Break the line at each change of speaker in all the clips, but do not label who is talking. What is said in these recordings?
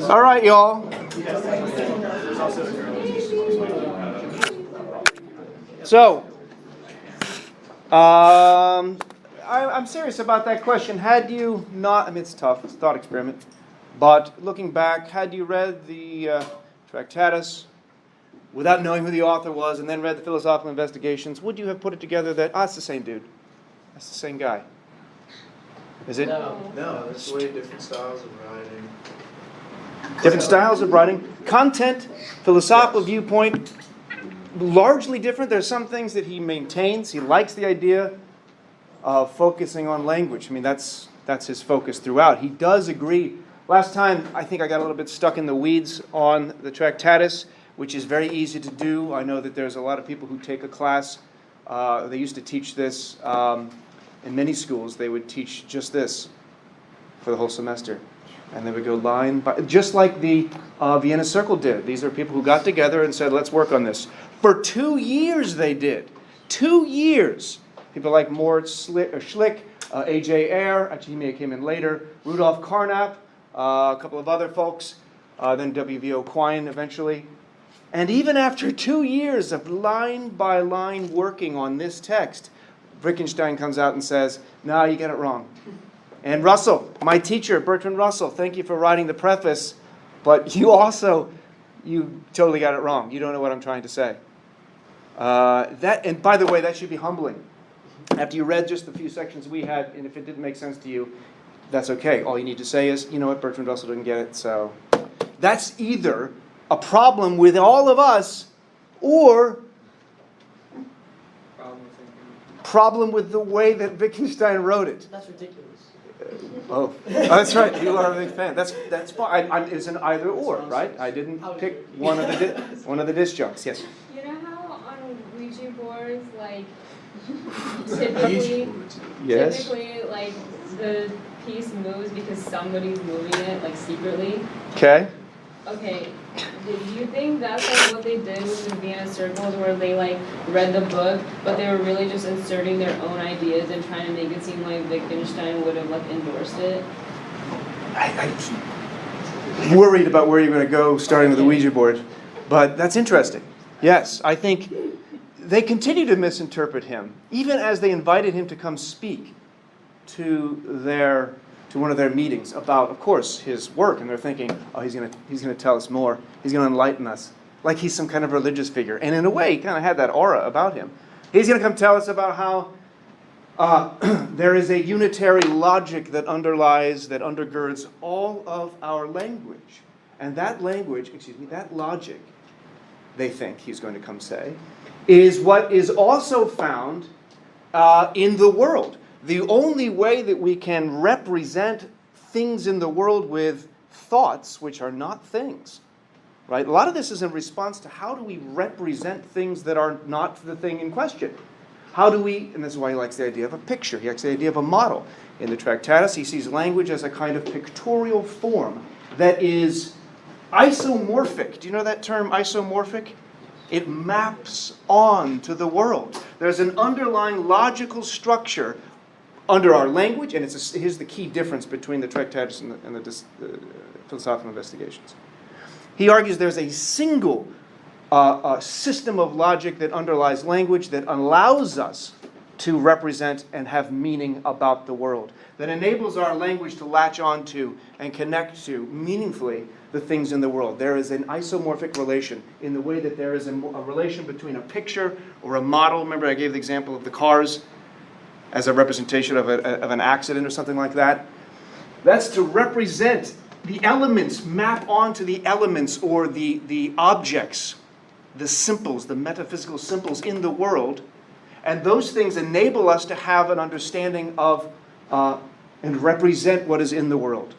All right, y'all. So, I'm serious about that question. Had you not, I mean, it's tough, it's a thought experiment, but looking back, had you read the Tractatus without knowing who the author was and then read the Philosophical Investigations, would you have put it together that, it's the same dude, that's the same guy? Is it?
No, it's way different styles of writing.
Different styles of writing. Content, philosophical viewpoint, largely different. There's some things that he maintains. He likes the idea of focusing on language. I mean, that's his focus throughout. He does agree. Last time, I think I got a little bit stuck in the weeds on the Tractatus, which is very easy to do. I know that there's a lot of people who take a class. They used to teach this in many schools. They would teach just this for the whole semester. And they would go line by, just like the Vienna Circle did. These are people who got together and said, let's work on this. For 2 years they did. 2 years. People like Mort Schlick, A.J. Ayer, actually he may have came in later, Rudolf Carnap, a couple of other folks, then W.V.O. Quine eventually. And even after 2 years of line-by-line working on this text, Wittgenstein comes out and says, no, you get it wrong. And Russell, my teacher, Bertrand Russell, thank you for writing the preface, but you totally got it wrong. You don't know what I'm trying to say. And by the way, that should be humbling. After you read just the few sections we had, and if it didn't make sense to you, that's okay. All you need to say is, you know what, Bertrand Russell didn't get it. So that's either a problem with all of us or problem with the way that Wittgenstein wrote it.
That's ridiculous.
That's right. You are a big fan. That's fine. It's an either or, right? I didn't pick one of the disjuncts. Yes.
You know how on Ouija boards, like typically, like the piece moves because somebody's moving it, like secretly.
Okay.
Okay. Do you think that's like what they did with the Vienna Circles, where they like read the book, but they were really just inserting their own ideas and trying to make it seem like Wittgenstein would have like endorsed it?
I'm worried about where you're going to go starting with the Ouija board, but that's interesting. Yes, I think they continue to misinterpret him, even as they invited him to come speak to one of their meetings about, of course, his work, and they're thinking, oh, he's going to tell us more. He's going to enlighten us, like he's some kind of religious figure. And in a way, he kind of had that aura about him. He's going to come tell us about how there is a unitary logic that undergirds all of our language. And that language, that logic, they think he's going to come say, is what is also found in the world. The only way that we can represent things in the world with thoughts, which are not things, right? A lot of this is in response to how do we represent things that are not the thing in question. How do we, and this is why he likes the idea of a picture. He likes the idea of a model. In the Tractatus, he sees language as a kind of pictorial form that is isomorphic. Do you know that term, isomorphic? It maps on to the world. There's an underlying logical structure under our language, and here's the key difference between the Tractatus and the Philosophical Investigations. He argues there's a single system of logic that underlies language that allows us to represent and have meaning about the world, that enables our language to latch onto and connect to meaningfully the things in the world. There is an isomorphic relation in the way that there is a relation between a picture or a model. Remember I gave the example of the cars as a representation of an accident or something like that. That's to represent the elements, map onto the elements or the objects, the simples, the metaphysical simples in the world. And those things enable us to have an understanding of and represent what is in the world.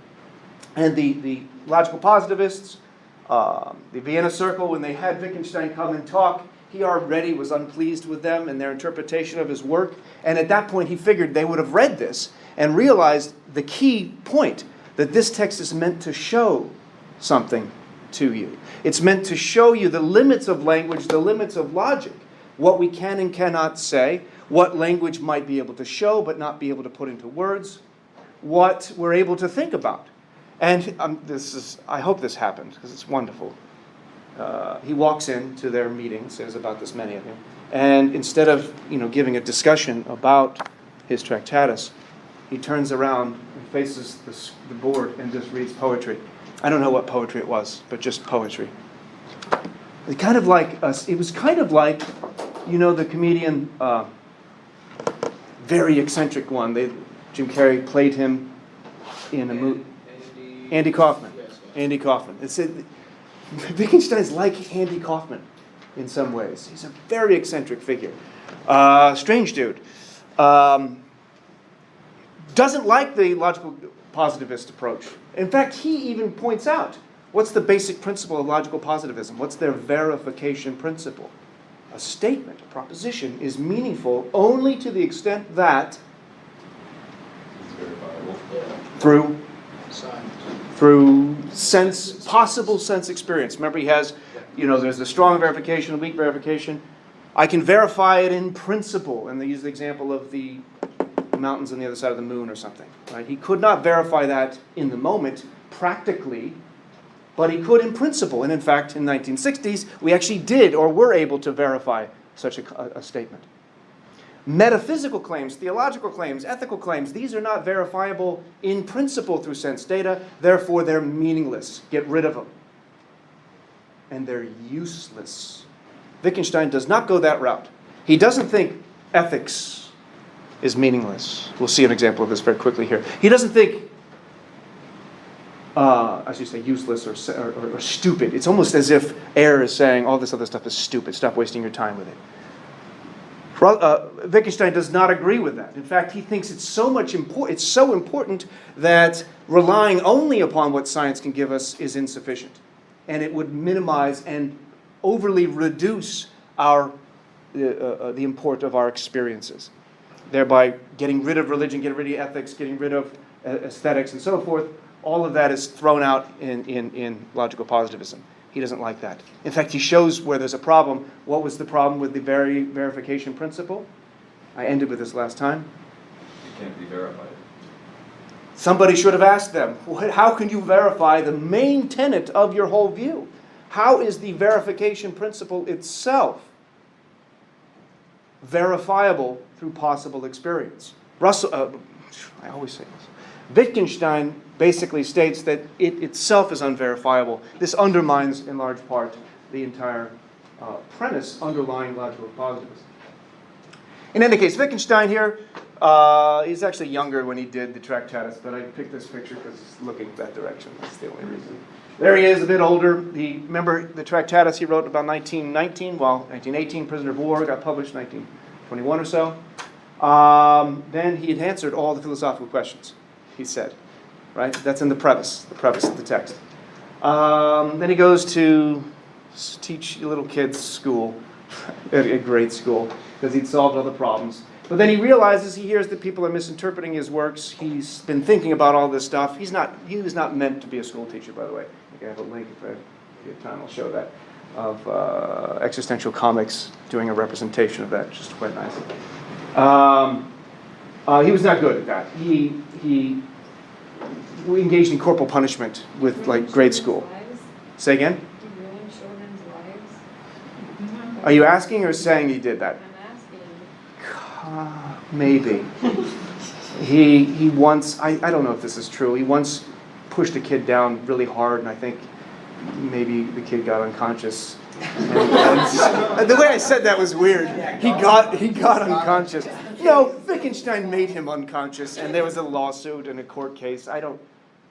And the logical positivists, the Vienna Circle, when they had Wittgenstein come and talk, he already was unpleased with them and their interpretation of his work. And at that point, he figured they would have read this and realized the key point, that this text is meant to show something to you. It's meant to show you the limits of language, the limits of logic, what we can and cannot say, what language might be able to show but not be able to put into words, what we're able to think about. And I hope this happened, because it's wonderful. He walks into their meetings, there's about this many of them, and instead of giving a discussion about his Tractatus, he turns around and faces the board and just reads poetry. I don't know what poetry it was, but just poetry. It was kind of like the comedian, very eccentric one. Jim Carrey played him in a movie. Andy Kaufman.
Yes.
Andy Kaufman. Wittgenstein's like Andy Kaufman in some ways. He's a very eccentric figure. Strange dude. Doesn't like the logical positivist approach. In fact, he even points out, what's the basic principle of logical positivism? What's their verification principle? A statement, a proposition, is meaningful only to the extent that through possible sense experience. Remember, he has, there's the strong verification, the weak verification. I can verify it in principle, and they use the example of the mountains on the other side of the moon or something. Right? He could not verify that in the moment, practically, but he could in principle. And in fact, in the 1960s, we actually did or were able to verify such a statement. Metaphysical claims, theological claims, ethical claims, these are not verifiable in principle through sense data, therefore they're meaningless. Get rid of them. And they're useless. Wittgenstein does not go that route. He doesn't think ethics is meaningless. We'll see an example of this very quickly here. He doesn't think, useless or stupid. It's almost as if Ayer is saying all this other stuff is stupid. Stop wasting your time with it. Wittgenstein does not agree with that. In fact, he thinks it's so important that relying only upon what science can give us is insufficient. And it would minimize and overly reduce the import of our experiences, thereby getting rid of religion, getting rid of ethics, getting rid of aesthetics, and so forth. All of that is thrown out in logical positivism. He doesn't like that. In fact, he shows where there's a problem. What was the problem with the verification principle? I ended with this last time.
It can't be verified.
Somebody should have asked them, how can you verify the main tenet of your whole view? How is the verification principle itself verifiable through possible experience? I always say this. Wittgenstein basically states that it itself is unverifiable. This undermines, in large part, the entire premise underlying logical positivism. In any case, Wittgenstein here, he's actually younger when he did the Tractatus, but I picked this picture because it's looking that direction. That's the only reason. There he is, a bit older. Remember the Tractatus he wrote about 1919? Well, 1918, Prisoner of War, got published 1921 or so. Then he had answered all the philosophical questions, he said. Right? That's in the preface of the text. Then he goes to teach little kids school, at grade school, because he'd solved all the problems. But then he realizes, he hears that people are misinterpreting his works. He's been thinking about all this stuff. He was not meant to be a school teacher, by the way. I think I have a link, if I have time, I'll show that, of existential comics doing a representation of that, just quite nice. He was not good at that. He engaged in corporal punishment with grade school. Say again?
Did you ruin children's lives?
Are you asking or saying he did that?
I'm asking.
Maybe. He once, I don't know if this is true, he once pushed a kid down really hard, and I think maybe the kid got unconscious. And the way I said that was weird. He got unconscious. No, Wittgenstein made him unconscious, and there was a lawsuit and a court case. I don't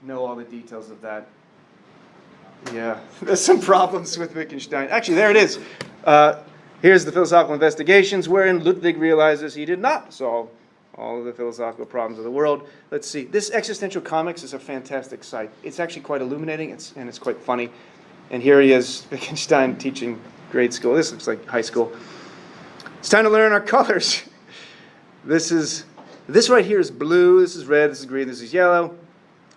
know all the details of that. Yeah, there's some problems with Wittgenstein. Actually, there it is. Here's the philosophical investigations wherein Ludwig realizes he did not solve all of the philosophical problems of the world. Let's see. This Existential Comics is a fantastic site. It's actually quite illuminating, and it's quite funny. And here he is, Wittgenstein, teaching grade school. This looks like high school. It's time to learn our colors. This right here is blue, this is red, this is green, this is yellow.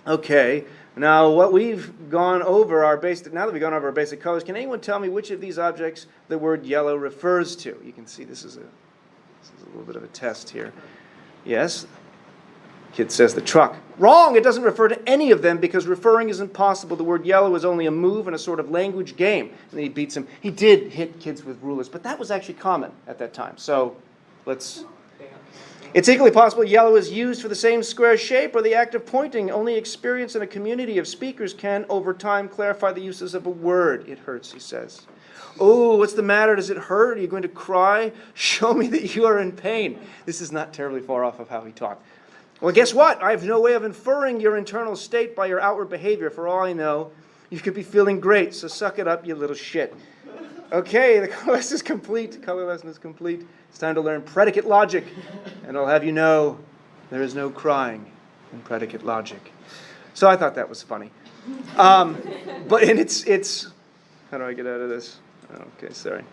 Okay, now what we've gone over now that we've gone over our basic colors, can anyone tell me which of these objects the word yellow refers to? You can see this is a little bit of a test here. Yes? Kid says the truck. Wrong! It doesn't refer to any of them because referring isn't possible. The word yellow is only a move in a sort of language game. And then he beats him. He did hit kids with rulers, but that was actually common at that time. So let's... It's equally possible yellow is used for the same square shape or the act of pointing. Only experience in a community of speakers can, over time, clarify the uses of a word. It hurts, he says. Oh, what's the matter? Does it hurt? Are you going to cry? Show me that you are in pain. This is not terribly far off of how he talked. Well, guess what? I have no way of inferring your internal state by your outward behavior. For all I know, you could be feeling great, so suck it up, you little shit. Okay, the color lesson is complete. Color lesson is complete. It's time to learn predicate logic. And I'll have you know, there is no crying in predicate logic. So I thought that was funny. But and it's how do I get out of this? Okay, sorry.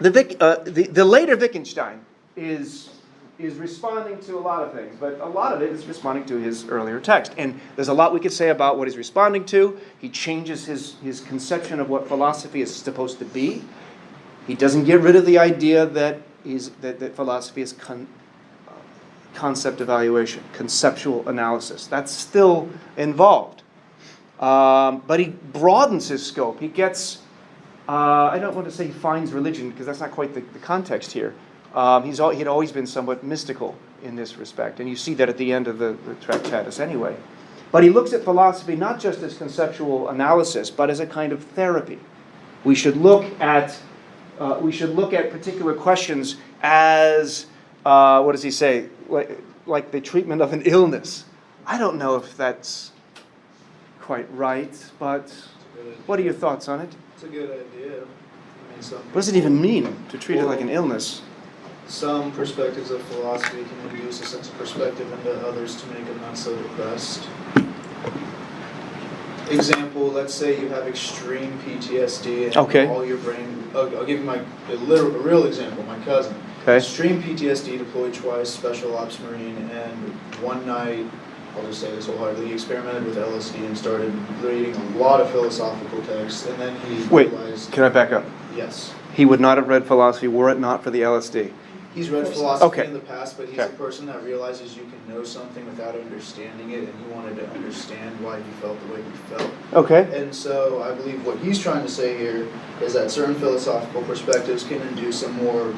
The later Wittgenstein is responding to a lot of things, but a lot of it is responding to his earlier text. And there's a lot we could say about what he's responding to. He changes his conception of what philosophy is supposed to be. He doesn't get rid of the idea that philosophy is concept evaluation, conceptual analysis. That's still involved. But he broadens his scope. He gets, I don't want to say he finds religion, because that's not quite the context here. He'd always been somewhat mystical in this respect, and you see that at the end of the Tractatus anyway. But he looks at philosophy not just as conceptual analysis, but as a kind of therapy. We should look at particular questions as, what does he say, like the treatment of an illness. I don't know if that's quite right, but what are your thoughts on it?
It's a good idea. I mean,
What does it even mean to treat it like an illness?
some perspectives of philosophy can induce a sense of perspective into others to make them not so depressed. Example, let's say you have extreme PTSD and
Okay.
all your brain... I'll give you a real example, my cousin.
Okay.
Extreme PTSD, deployed twice, special ops Marine, and one night, I'll just say this wholeheartedly, he experimented with LSD and started reading a lot of philosophical texts, and then he realized...
Can I back up?
Yes.
He would not have read philosophy were it not for the LSD.
He's read philosophy
Okay.
in the past, but he's
Okay.
a person that realizes you can know something without understanding it, and he wanted to understand why he felt the way he felt.
Okay.
And so I believe what he's trying to say here is that certain philosophical perspectives can induce a more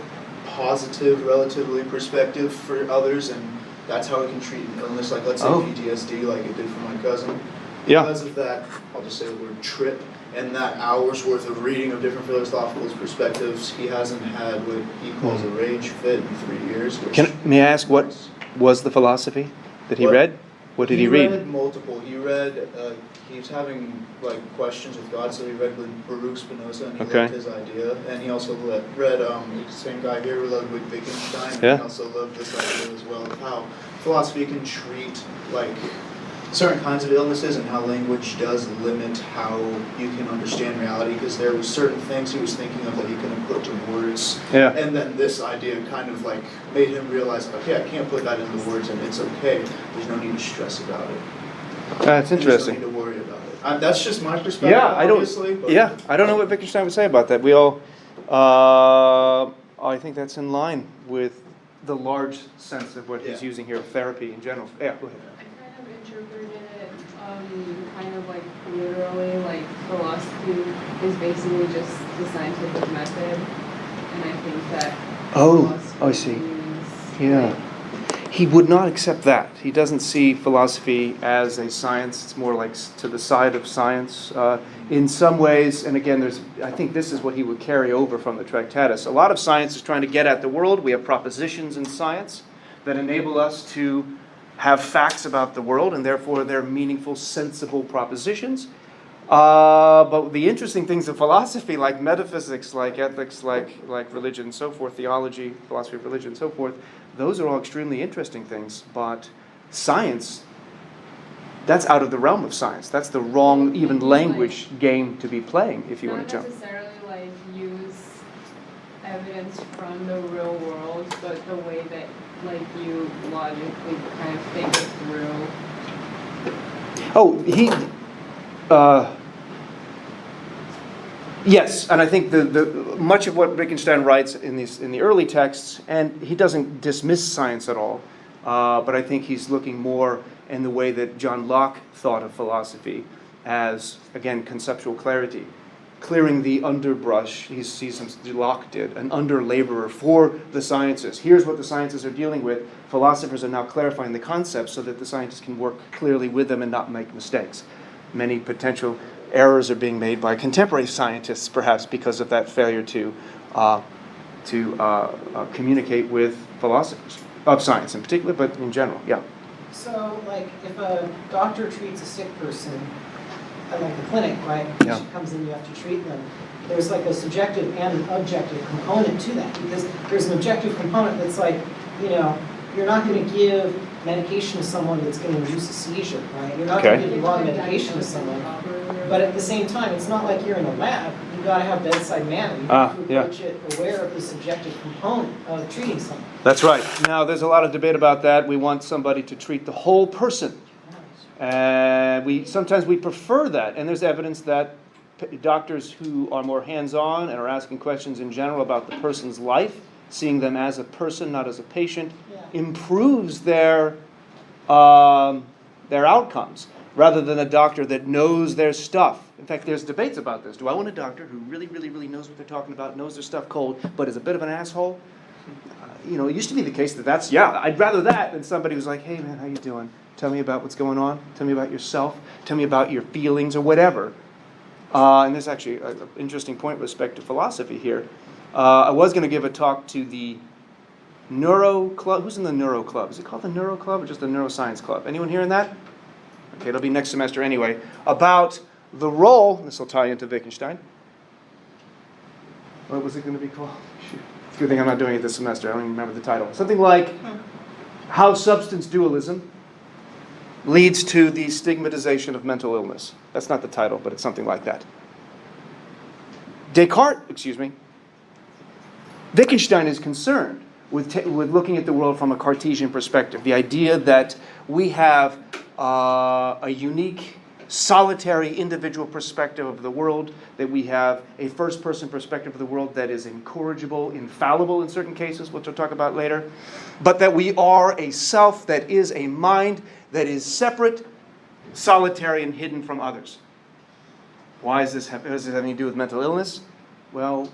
positive, relatively, perspective for others, and that's how it can treat an illness, like let's say PTSD, like it did for my cousin.
Yeah.
Because of that, I'll just say the word trip, and that hour's worth of reading of different philosophical perspectives, he hasn't had what he calls a rage fit in 3 years.
May I ask, what was the philosophy that he read? What did he read?
He read multiple. He read, he was having like questions with God, so he read Baruch Spinoza, and he loved his idea. And he also read the same guy here, Ludwig Wittgenstein, and he also loved this idea as well of how philosophy can treat like certain kinds of illnesses and how language does limit how you can understand reality, because there were certain things he was thinking of that he couldn't put to words.
Yeah.
And then this idea kind of like made him realize, okay, I can't put that into words, and it's okay. There's no need to stress about it.
That's interesting.
There's no need to worry about it. That's just my perspective.
Yeah, I don't know what Wittgenstein would say about that. We all, I think that's in line with the large sense of what he's using here, therapy in general. Yeah, go ahead.
I kind of interpreted it kind of like literally, like philosophy is basically just the scientific method, and I think that
I see.
is,
Yeah. He would not accept that. He doesn't see philosophy as a science. It's more like to the side of science. In some ways, and again, I think this is what he would carry over from the Tractatus. A lot of science is trying to get at the world. We have propositions in science that enable us to have facts about the world, and therefore they're meaningful, sensible propositions. But the interesting things of philosophy, like metaphysics, like ethics, like religion and so forth, theology, philosophy of religion and so forth, those are all extremely interesting things. But science, that's out of the realm of science. That's the wrong, even language game to be playing, if you want to jump.
Not necessarily like use evidence from the real world, but the way that like you logically kind of think it through.
Yes, and I think the much of what Wittgenstein writes in the early texts, and he doesn't dismiss science at all, but I think he's looking more in the way that John Locke thought of philosophy as, again, conceptual clarity. Clearing the underbrush, he sees Locke did, an under-laborer for the sciences. Here's what the sciences are dealing with. Philosophers are now clarifying the concepts so that the scientists can work clearly with them and not make mistakes. Many potential errors are being made by contemporary scientists, perhaps because of that failure to communicate with philosophers, of science in particular, but in general, yeah.
So, like, if a doctor treats a sick person at like the clinic, right?
Yeah.
Patient comes in, you have to treat them. There's like a subjective and an objective component to that, because there's an objective component that's like, you know, you're not going to give medication to someone that's going to induce a seizure, right? You're not going to give the wrong medication to someone. But at the same time, it's not like you're in a lab. You've got to have bedside manner. You have to approach it aware of the subjective component of treating someone.
That's right. Now, there's a lot of debate about that. We want somebody to treat the whole person. And sometimes we prefer that. And there's evidence that doctors who are more hands-on and are asking questions in general about the person's life, seeing them as a person, not as a patient, improves their outcomes, rather than a doctor that knows their stuff. In fact, there's debates about this. Do I want a doctor who really, really, really knows what they're talking about, knows their stuff cold, but is a bit of an asshole? It used to be the case that I'd rather that than somebody who's like, hey man, how you doing? Tell me about what's going on. Tell me about yourself. Tell me about your feelings or whatever. And there's actually an interesting point with respect to philosophy here. I was going to give a talk to the Neuro Club. Who's in the Neuro Club? Is it called the Neuro Club or just the Neuroscience Club? Anyone hearing that? Okay, it'll be next semester anyway. About the role, this will tie into Wittgenstein. What was it going to be called? Shoot. It's a good thing I'm not doing it this semester. I don't even remember the title. Something like How Substance Dualism Leads to the Stigmatization of Mental Illness. That's not the title, but it's something like that. Wittgenstein is concerned with looking at the world from a Cartesian perspective. The idea that we have a unique, solitary, individual perspective of the world, that we have a first-person perspective of the world that is incorrigible, infallible in certain cases, which we'll talk about later, but that we are a self that is a mind that is separate, solitary, and hidden from others. Why does this have anything to do with mental illness? Well,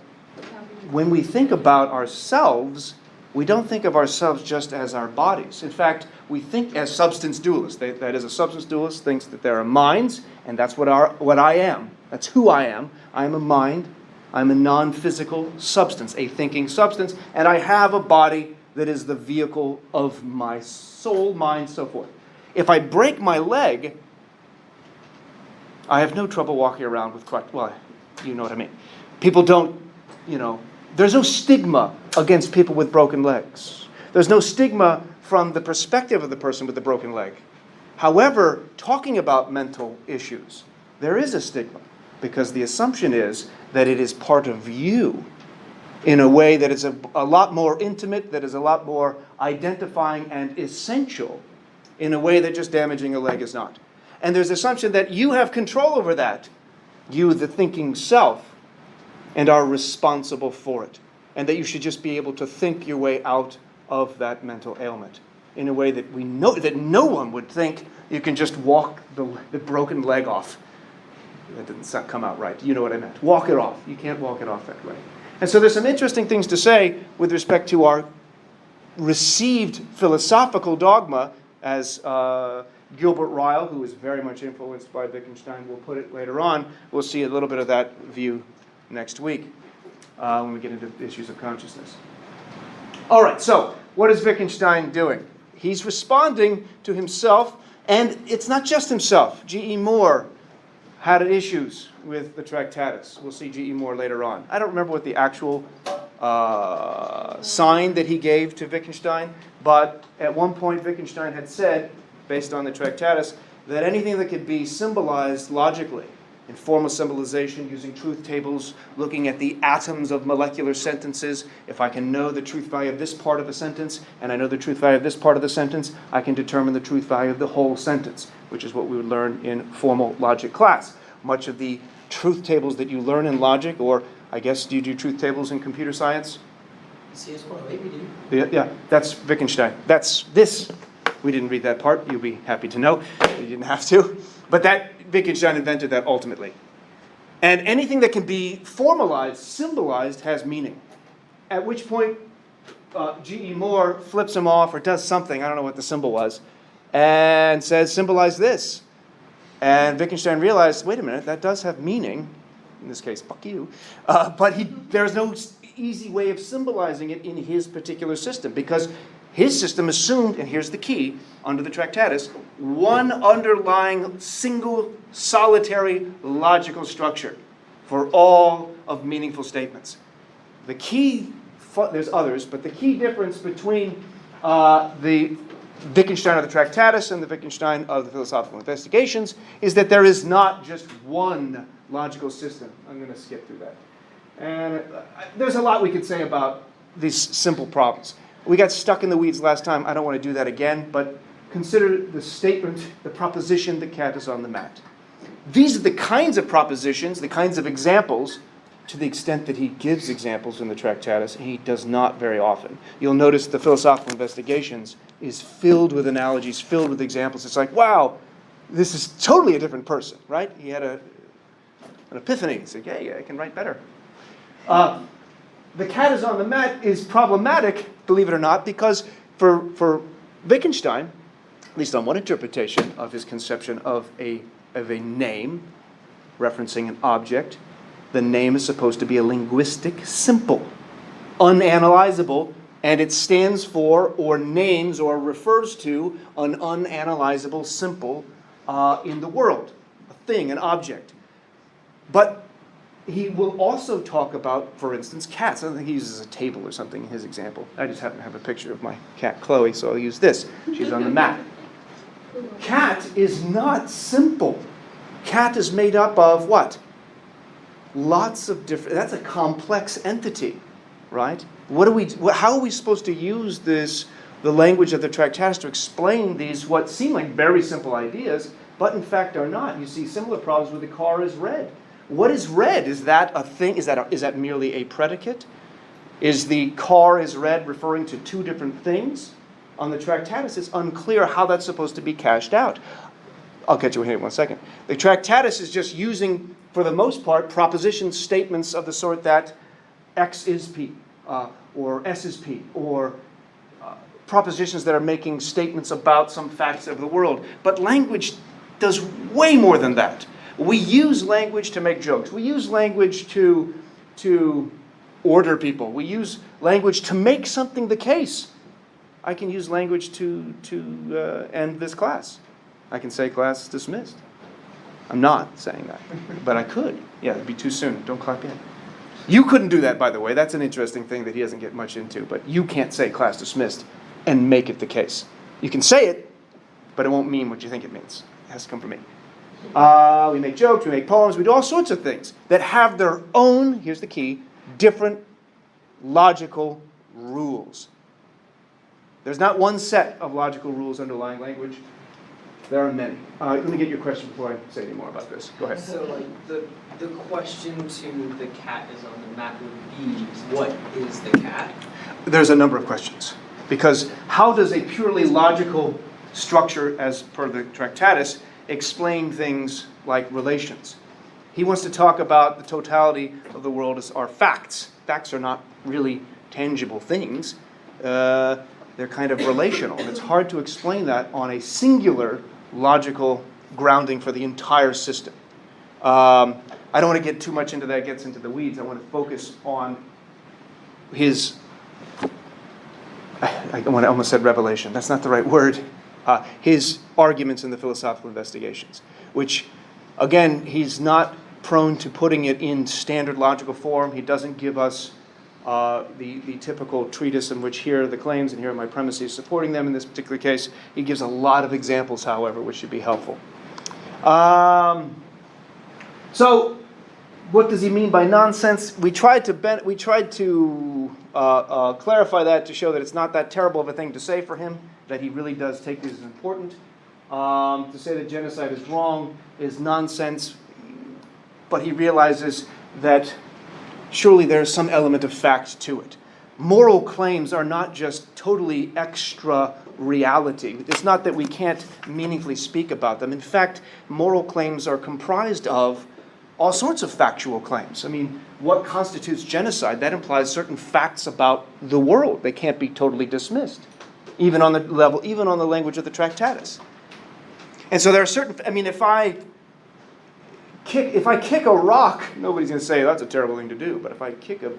when we think about ourselves, we don't think of ourselves just as our bodies. In fact, we think as substance dualists. That is, a substance dualist thinks that there are minds, and that's what I am. That's who I am. I am a mind. I'm a non-physical substance, a thinking substance, and I have a body that is the vehicle of my soul, mind, so forth. If I break my leg, I have no trouble walking around with crutches. Well, you know what I mean. People don't, there's no stigma against people with broken legs. There's no stigma from the perspective of the person with the broken leg. However, talking about mental issues, there is a stigma, because the assumption is that it is part of you in a way that is a lot more intimate, that is a lot more identifying and essential in a way that just damaging a leg is not. And there's the assumption that you have control over that, you, the thinking self, and are responsible for it. And that you should just be able to think your way out of that mental ailment in a way that we know that no one would think you can just walk the broken leg off. That didn't come out right. You know what I meant. Walk it off. You can't walk it off that way. And so there's some interesting things to say with respect to our received philosophical dogma, as Gilbert Ryle, who is very much influenced by Wittgenstein, will put it later on. We'll see a little bit of that view next week when we get into issues of consciousness. All right, so what is Wittgenstein doing? He's responding to himself, and it's not just himself. G.E. Moore had issues with the Tractatus. We'll see G.E. Moore later on. I don't remember what the actual sign that he gave to Wittgenstein, but at one point Wittgenstein had said, based on the Tractatus, that anything that could be symbolized logically, in formal symbolization, using truth tables, looking at the atoms of molecular sentences. If I can know the truth value of this part of a sentence, and I know the truth value of this part of the sentence, I can determine the truth value of the whole sentence, which is what we would learn in formal logic class. Much of the truth tables that you learn in logic, or I guess do you do truth tables in computer science?
CS108 we do.
Yeah, that's Wittgenstein. That's this. We didn't read that part. You'll be happy to know. You didn't have to. But that Wittgenstein invented that ultimately. And anything that can be formalized, symbolized, has meaning. At which point, G.E. Moore flips him off or does something, I don't know what the symbol was, and says, symbolize this. And Wittgenstein realized, wait a minute, that does have meaning. In this case, fuck you. But there's no easy way of symbolizing it in his particular system, because his system assumed, and here's the key, under the Tractatus, one underlying single solitary logical structure for all of meaningful statements. The key, there's others, but the key difference between the Wittgenstein of the Tractatus and the Wittgenstein of the Philosophical Investigations is that there is not just one logical system. I'm going to skip through that. And there's a lot we could say about these simple problems. We got stuck in the weeds last time. I don't want to do that again, but consider the statement, the proposition that cat is on the mat. These are the kinds of propositions, the kinds of examples, to the extent that he gives examples in the Tractatus, and he does not very often. You'll notice the Philosophical Investigations is filled with analogies, filled with examples. It's like, wow, this is totally a different person, right? He had an epiphany. He said, yeah, I can write better. The cat is on the mat is problematic, believe it or not, because for Wittgenstein, at least on one interpretation of his conception of a name referencing an object, the name is supposed to be a linguistic simple, unanalyzable, and it stands for or names or refers to an unanalyzable simple in the world, a thing, an object. But he will also talk about, for instance, cats. I don't think he uses a table or something in his example. I just happen to have a picture of my cat, Chloe, so I'll use this. She's on the mat. Cat is not simple. Cat is made up of what? Lots of different, that's a complex entity, right? How are we supposed to use the language of the Tractatus to explain these, what seem like very simple ideas, but in fact are not? You see similar problems with the car is red. What is red? Is that a thing? Is that merely a predicate? Is the car is red referring to two different things? On the Tractatus, it's unclear how that's supposed to be cashed out. I'll get you in here in 1 second. The Tractatus is just using, for the most part, proposition statements of the sort that X is P, or S is P, or propositions that are making statements about some facts of the world. But language does way more than that. We use language to make jokes. We use language to order people. We use language to make something the case. I can use language to end this class. I can say class is dismissed. I'm not saying that, but I could. Yeah, it'd be too soon. Don't clap in. You couldn't do that, by the way. That's an interesting thing that he doesn't get much into, but you can't say class dismissed and make it the case. You can say it, but it won't mean what you think it means. It has to come from me. We make jokes, we make poems, we do all sorts of things that have their own, here's the key, different logical rules. There's not one set of logical rules underlying language. There are many. Let me get your question before I say any more about this. Go ahead.
So, like, the question to the cat is on the map would be, what is the cat?
There's a number of questions. Because how does a purely logical structure, as per the Tractatus, explain things like relations? He wants to talk about the totality of the world as our facts. Facts are not really tangible things. They're kind of relational. And it's hard to explain that on a singular logical grounding for the entire system. I don't want to get too much into that. It gets into the weeds. I want to focus on his, I almost said revelation. That's not the right word. His arguments in the Philosophical Investigations, which, again, he's not prone to putting it in standard logical form. He doesn't give us the typical treatise in which here are the claims and here are my premises supporting them in this particular case. He gives a lot of examples, however, which should be helpful. So, what does he mean by nonsense? We tried to clarify that to show that it's not that terrible of a thing to say for him, that he really does take this as important. To say that genocide is wrong is nonsense, but he realizes that surely there's some element of fact to it. moral claims are not just totally extra reality. It's not that we can't meaningfully speak about them. In fact, moral claims are comprised of all sorts of factual claims. I mean, what constitutes genocide? That implies certain facts about the world. They can't be totally dismissed, even on the language of the Tractatus. And so there are certain, I mean, if I kick a rock, nobody's going to say that's a terrible thing to do. But if I kick a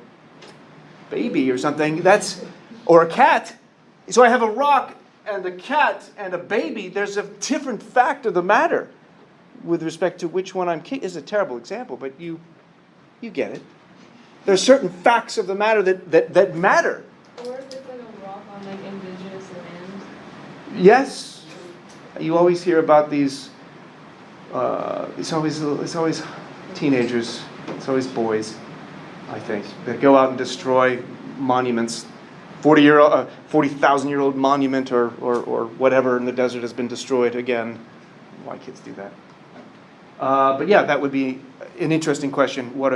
baby or something, or a cat, so I have a rock and a cat and a baby, there's a different fact of the matter with respect to which one I'm kicking. It's a terrible example, but you get it. There's certain facts of the matter that matter.
Or if it's like a rock on like indigenous land.
Yes, you always hear about these. It's always teenagers. It's always boys, I think, that go out and destroy monuments. 40,000-year-old monument or whatever in the desert has been destroyed again. Why kids do that? But yeah, that would be an interesting question. What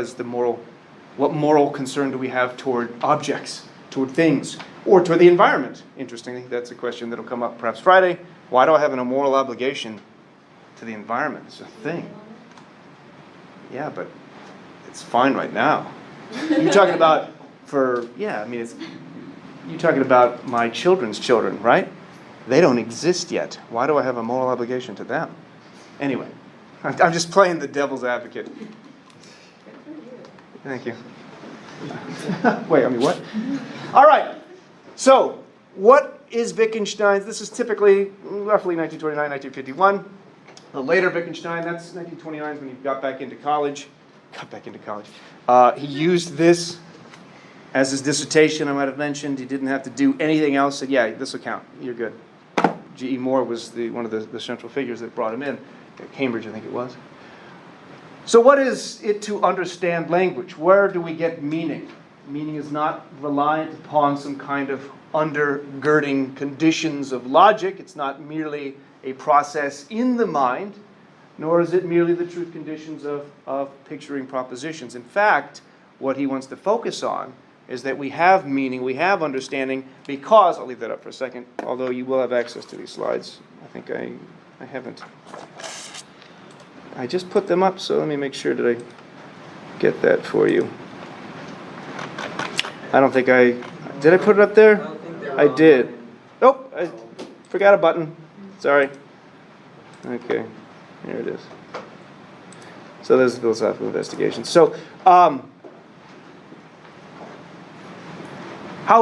moral concern do we have toward objects, toward things, or toward the environment? Interestingly, that's a question that'll come up perhaps Friday. Why do I have an immoral obligation to the environment? It's a thing. Yeah, but it's fine right now. You're talking about you're talking about my children's children, right? They don't exist yet. Why do I have a moral obligation to them? Anyway, I'm just playing the devil's advocate. Thank you. Wait, I mean, what? All right. So, what is Wittgenstein's? This is typically roughly 1929, 1951. The later Wittgenstein, that's 1929 when he got back into college. He used this as his dissertation, I might have mentioned. He didn't have to do anything else. Said, yeah, this will count. You're good. G.E. Moore was one of the central figures that brought him in. At Cambridge, I think it was. So what is it to understand language? Where do we get meaning? Meaning is not reliant upon some kind of undergirding conditions of logic. It's not merely a process in the mind, nor is it merely the truth conditions of picturing propositions. In fact, what he wants to focus on is that we have meaning, we have understanding, because, I'll leave that up for a second, although you will have access to these slides. I think I haven't. I just put them up, so let me make sure that I get that for you. I don't think did I put it up there?
I don't think they're
I
on.
did. Nope, I forgot a button. Sorry. Okay, here it is. So there's the philosophical investigation. So, how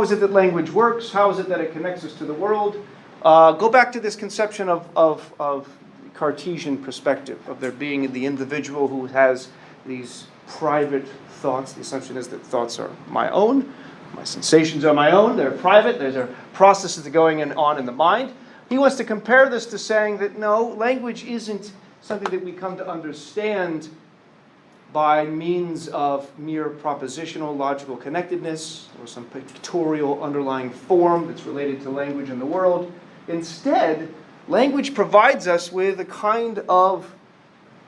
is it that language works? How is it that it connects us to the world? Go back to this conception of Cartesian perspective, of there being the individual who has these private thoughts. The assumption is that thoughts are my own, my sensations are my own, they're private, there's a processes that are going on in the mind. He wants to compare this to saying that no, language isn't something that we come to understand by means of mere propositional logical connectedness or some pictorial underlying form that's related to language in the world. Instead, language provides us with a kind of,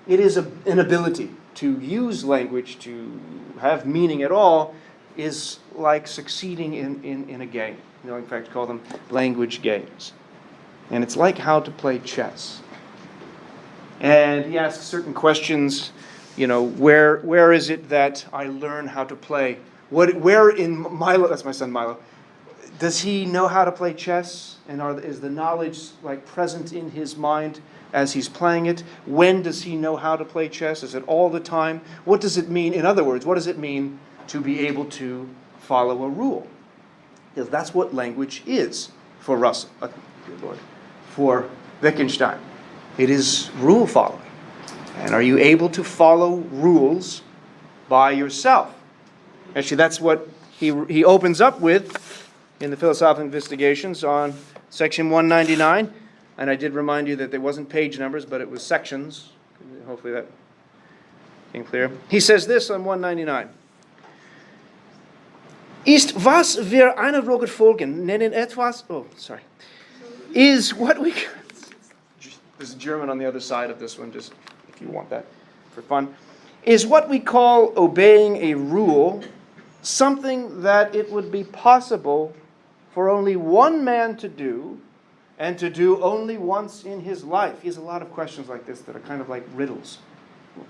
it is an ability to use language, to have meaning at all, is like succeeding in a game. You know, in fact, call them language games. And it's like how to play chess. And he asks certain questions, you know, where is it that I learn how to play? Where in Milo, that's my son Milo, does he know how to play chess? And is the knowledge like present in his mind as he's playing it? When does he know how to play chess? Is it all the time? What does it mean? In other words, what does it mean to be able to follow a rule? Because that's what language is for Russell, good Lord, for Wittgenstein. It is rule following. And are you able to follow rules by yourself? Actually, that's what he opens up with in the Philosophical Investigations on section 199. And I did remind you that there wasn't page numbers, but it was sections. Hopefully that came clear. He says this on 199. Ist was wir einer Roget folgen, nennen etwas, is what we, there's German on the other side of this one, just if you want that for fun, is what we call obeying a rule something that it would be possible for only one man to do, and to do only once in his life? He has a lot of questions like this that are kind of like riddles,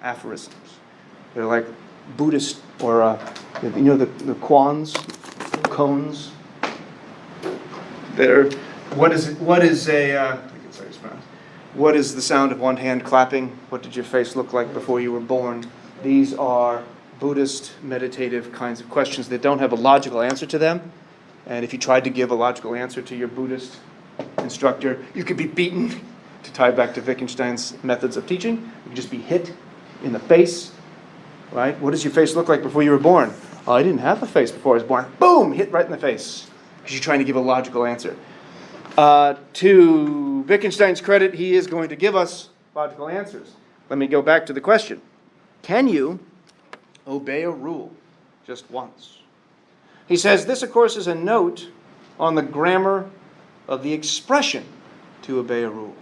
aphorisms. They're like Buddhist, or the koans, cones. They're, what is a, what is the sound of one hand clapping? What did your face look like before you were born? These are Buddhist meditative kinds of questions that don't have a logical answer to them. And if you tried to give a logical answer to your Buddhist instructor, you could be beaten. To tie back to Wittgenstein's methods of teaching, you could just be hit in the face. Right? What does your face look like before you were born? Oh, I didn't have a face before I was born. Boom! Hit right in the face. Because you're trying to give a logical answer. To Wittgenstein's credit, he is going to give us logical answers. Let me go back to the question. Can you obey a rule just once? He says this, of course, is a note on the grammar of the expression to obey a rule.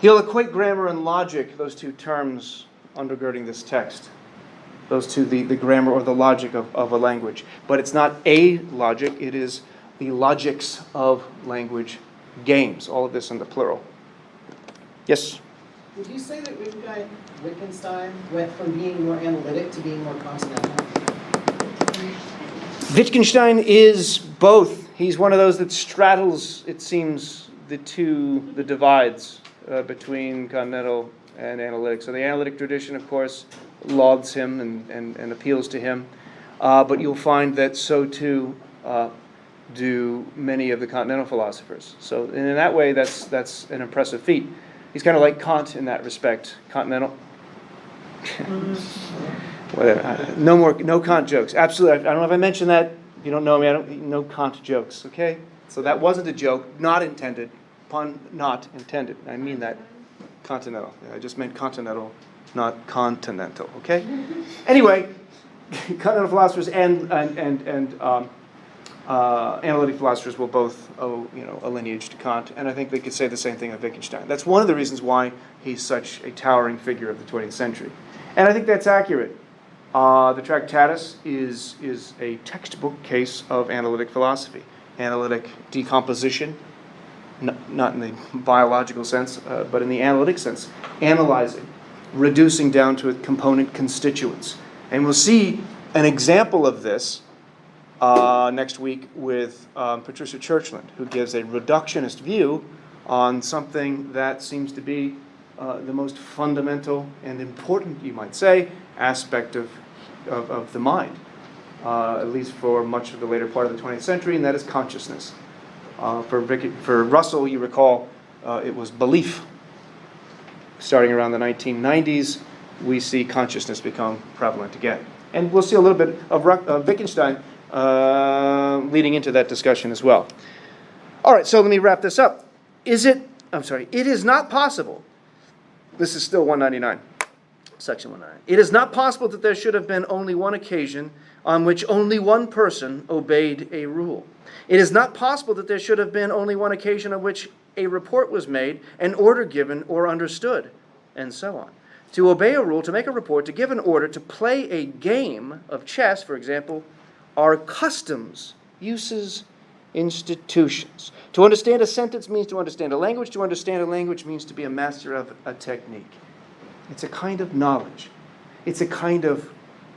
He'll equate grammar and logic, those two terms undergirding this text. Those two, the grammar or the logic of a language. But it's not a logic, it is the logics of language games. All of this in the plural. Yes?
Would you say that Wittgenstein went from being more analytic to being more continental?
Wittgenstein is both. He's one of those that straddles, it seems, the divides between continental and analytic. So the analytic tradition, of course, lauds him and appeals to him. But you'll find that so too do many of the continental philosophers. So in that way, that's an impressive feat. He's kind of like Kant in that respect. Continental. No Kant jokes. Absolutely. I don't know if I mentioned that. If you don't know me, no Kant jokes. Okay? So that wasn't a joke. Not intended. Pun not intended. I mean that. Continental. Yeah, I just meant continental, not continental. Okay? Anyway, continental philosophers and analytic philosophers will both owe a lineage to Kant, and I think they could say the same thing of Wittgenstein. That's one of the reasons why he's such a towering figure of the 20th century, and I think that's accurate. The Tractatus is a textbook case of analytic philosophy, analytic decomposition, not in the biological sense, but in the analytic sense, analyzing, reducing down to component constituents, and we'll see an example of this next week with Patricia Churchland, who gives a reductionist view on something that seems to be the most fundamental and important, you might say, aspect of the mind, at least for much of the later part of the 20th century, and that is consciousness. For Russell, you recall, it was belief. Starting around the 1990s, we see consciousness become prevalent again. And we'll see a little bit of Wittgenstein leading into that discussion as well. All right, so let me wrap this up. It is not possible. This is still 199, section 199. It is not possible that there should have been only one occasion on which only one person obeyed a rule. It is not possible that there should have been only one occasion on which a report was made, an order given or understood, and so on. To obey a rule, to make a report, to give an order, to play a game of chess, for example, are customs, uses, institutions. To understand a sentence means to understand a language. To understand a language means to be a master of a technique. It's a kind of knowledge. It's a kind of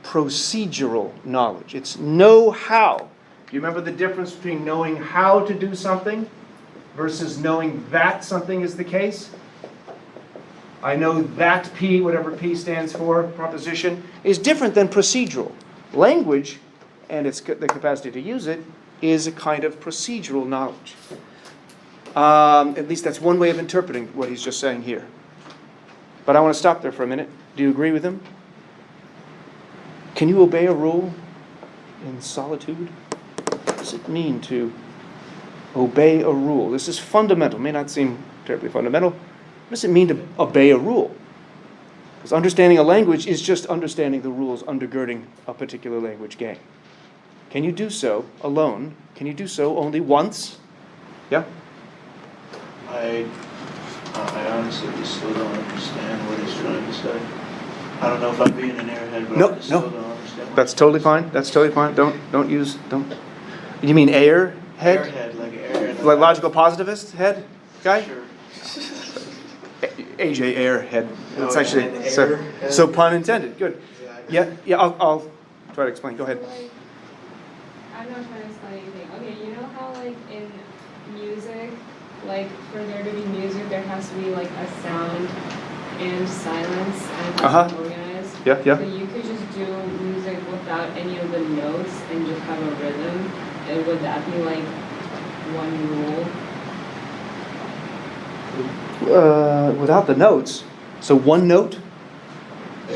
procedural knowledge. It's know-how. Do you remember the difference between knowing how to do something versus knowing that something is the case? I know that P, whatever P stands for, proposition, is different than procedural. Language, and the capacity to use it, is a kind of procedural knowledge. At least that's one way of interpreting what he's just saying here. But I want to stop there for a minute. Do you agree with him? Can you obey a rule in solitude? What does it mean to obey a rule? This is fundamental. It may not seem terribly fundamental. What does it mean to obey a rule? Because understanding a language is just understanding the rules undergirding a particular language game. Can you do so alone? Can you do so only once? Yeah?
I honestly just still don't understand what he's trying to say. I don't know if I'm being an airhead, but
No,
I just still
no.
don't understand.
That's totally fine. That's totally fine. Don't use. You mean air head?
Airhead, like air.
Like logical positivist head guy?
Sure.
AJ Airhead. It's
Oh,
actually
an
so,
airhead.
so pun intended. Good.
Exactly.
Yeah. I'll try to explain. Go ahead.
Like, I'm not trying to explain anything. Okay, you know how like in music, like for there to be music, there has to be like a sound and silence and it has to be organized.
Yeah.
So you could just do music without any of the notes and just have a rhythm. And would that be like one rule?
Without the notes. So one note.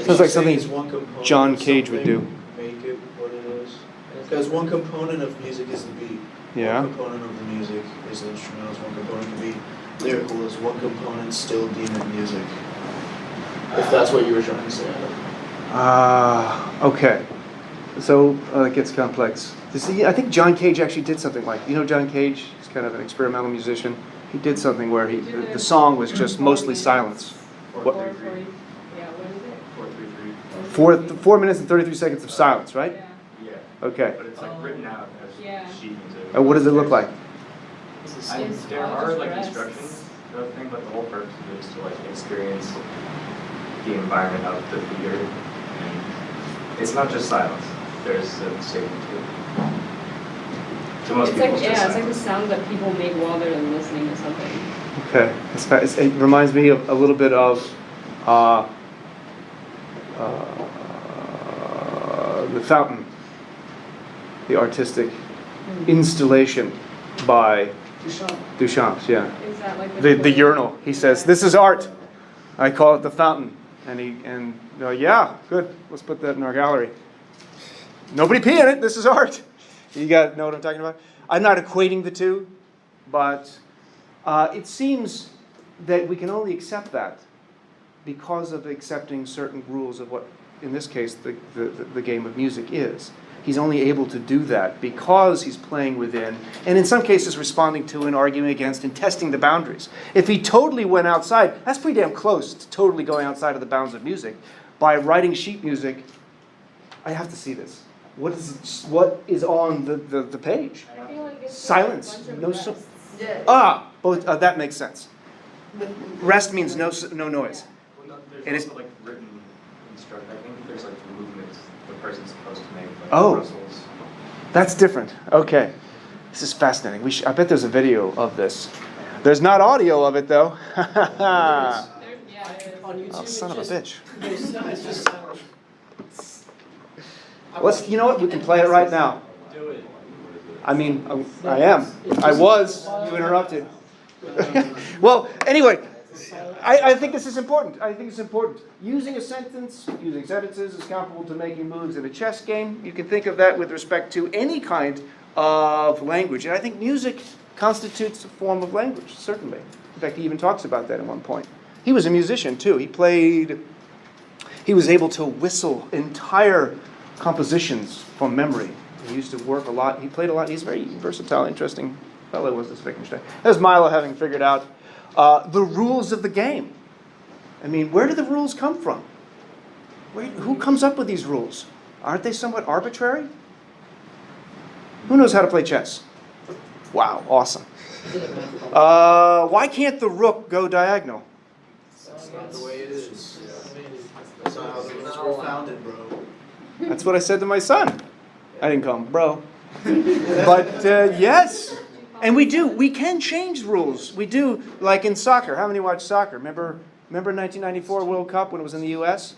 Sounds like something
It's one component
John
of
Cage would do.
something, Make it what it is. Because one component of music is the beat.
Yeah.
One component of the music is the instrumentals. One component can be lyrical. Is one component still deemed it music? If that's what you were trying to say.
Okay. So it gets complex. See, I think John Cage actually did something like, John Cage? He's kind of an experimental musician. He did something where the song was just mostly silence. What?
4:40. Yeah, what is it?
4 minutes and 33 seconds of silence, right?
Yeah.
Yeah,
Okay.
but it's like written out
Yeah.
as sheet music.
And what does it look like?
There
all
are
just
like
rests.
instructions, and everything, but the whole purpose of it is to like experience the environment of the theater. And it's not just silence. There's a statement to it. To most
It's
people,
like,
it's just
yeah, it's like the
silence.
sound that people make while they're listening to something.
Okay. It reminds me of a little bit of The Fountain, the artistic installation by Duchamp, yeah.
Is that like
The urinal. He says, "This is art. I call it the fountain." And yeah, good. Let's put that in our gallery. Nobody pee in it. This is art. You got know what I'm talking about? I'm not equating the two, but it seems that we can only accept that because of accepting certain rules of what, in this case, the game of music is. He's only able to do that because he's playing within, and in some cases responding to and arguing against and testing the boundaries. If he totally went outside, that's pretty damn close to totally going outside of the bounds of music. By writing sheet music, I have to see this. What is on the page?
I feel like it's
Silence.
Like a bunch
No
of
so-
rests.
That makes sense. Rest means no noise.
Well, no,
And
there's
it's-
also like written instruction. I think there's like movements the person's supposed to make, like
Oh.
Brussels.
That's different. Okay. This is fascinating. I bet there's a video of this. There's not audio of it, though.
Yeah,
On YouTube,
Oh, son of a
it's
bitch.
just, it's just sound.
You know what? We can play it right now.
Do it.
I mean, I am. I was. You interrupted. Well, anyway, I think this is important. I think it's important. Using sentences is comparable to making moves in a chess game. You can think of that with respect to any kind of language. And I think music constitutes a form of language, certainly. In fact, he even talks about that at one point. He was a musician, too. He was able to whistle entire compositions from memory. He used to work a lot. He played a lot. He's a very versatile, interesting fellow, was this Wittgenstein. There's Milo having figured out the rules of the game. I mean, where do the rules come from? Who comes up with these rules? Aren't they somewhat arbitrary? Who knows how to play chess? Wow, awesome. Why can't the rook go diagonal?
That's not the way it is. That's not how the rules were founded, bro.
That's what I said to my son. I didn't call him bro. But yes. And we can change rules. We do, like in soccer. How many watch soccer? Remember 1994 World Cup when it was in the U.S.?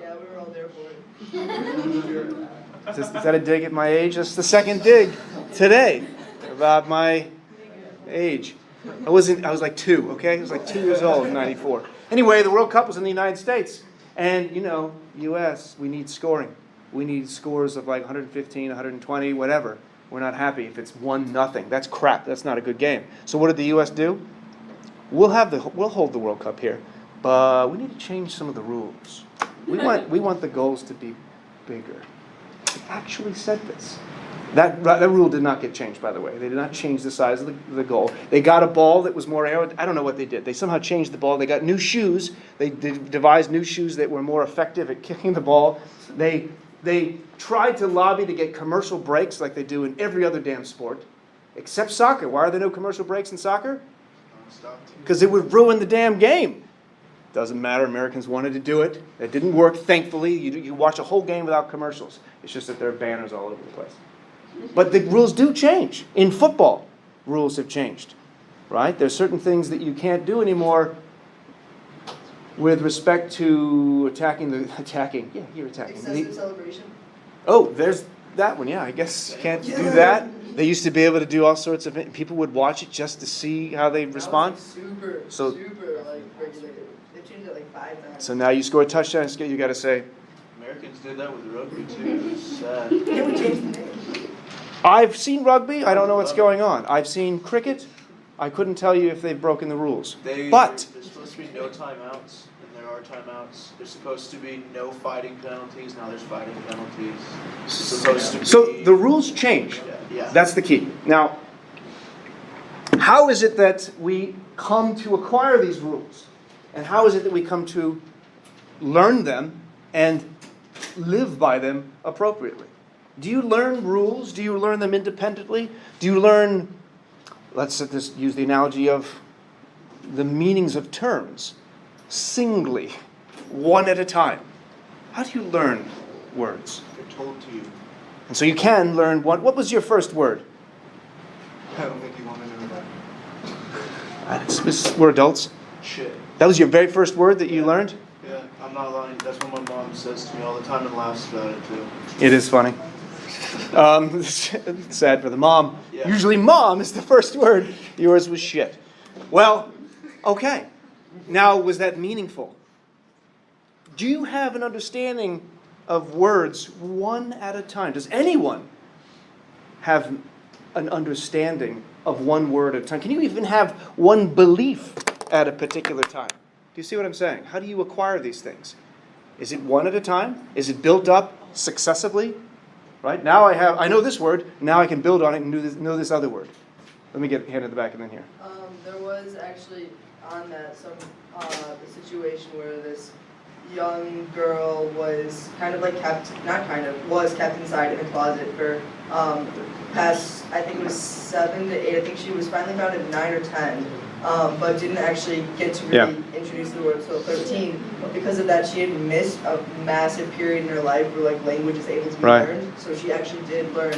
Yeah, we were all there for it.
Is that a dig at my age? That's the second dig today about my age. I was like 2, okay? I was like 2 years old in 94. Anyway, the World Cup was in the United States. And, U.S., we need scoring. We need scores of like 115, 120, whatever. We're not happy if it's 1-0. That's crap. That's not a good game. So what did the U.S. do? We'll hold the World Cup here, but we need to change some of the rules. We want the goals to be bigger. He actually said this. That rule did not get changed, by the way. They did not change the size of the goal. They got a ball that was more aerodynamic. I don't know what they did. They somehow changed the ball. They got new shoes. They devised new shoes that were more effective at kicking the ball. They tried to lobby to get commercial breaks like they do in every other damn sport, except soccer. Why are there no commercial breaks in soccer? Because it would ruin the damn game. Doesn't matter. Americans wanted to do it. It didn't work, thankfully. You watch a whole game without commercials. It's just that there are banners all over the place. But the rules do change. In football, rules have changed, right? There's certain things that you can't do anymore with respect to attacking. Yeah, you're attacking.
Excessive celebration.
Oh, there's that one. Yeah, I guess can't do that. They used to be able to do all sorts of. People would watch it just to see how they respond.
Super like regulated. They changed it like 5 times.
So now you score a touchdown, you got to say.
Americans did that with rugby too. It was sad.
Yeah, we changed the name.
I've seen rugby. I don't know what's going on. I've seen cricket. I couldn't tell you if they've broken the rules. But
there's supposed to be no timeouts, and there are timeouts. There's supposed to be no fighting penalties. Now there's fighting penalties. It's supposed to be.
So the rules change.
Yeah.
That's the key. Now, how is it that we come to acquire these rules? And how is it that we come to learn them and live by them appropriately? Do you learn rules? Do you learn them independently? Do you learn, let's just use the analogy of the meanings of terms, singly, one at a time? How do you learn words?
They're told to you.
And so you can learn one. What was your first word?
I don't think you want to know that.
We're adults.
Shit.
That was your very first word that you learned?
Yeah, I'm not lying. That's what my mom says to me all the time and laughs about it too.
It is funny. Sad for the mom.
Yeah.
Usually mom is the first word. Yours was shit. Well, okay. Now, was that meaningful? Do you have an understanding of words one at a time? Does anyone have an understanding of one word at a time? Can you even have one belief at a particular time? Do you see what I'm saying? How do you acquire these things? Is it one at a time? Is it built up successively? Right? Now I know this word, now I can build on it and know this other word. Let me get hand at the back and then here.
There was actually on that some the situation where this young girl was kind of like was kept inside in a closet for past, I think it was 7 to 8. I think she was finally found at 9 or 10, but didn't actually get to really introduce the word until 13. But because of that, she had missed a massive period in her life where like language is able to be learned. So she actually did learn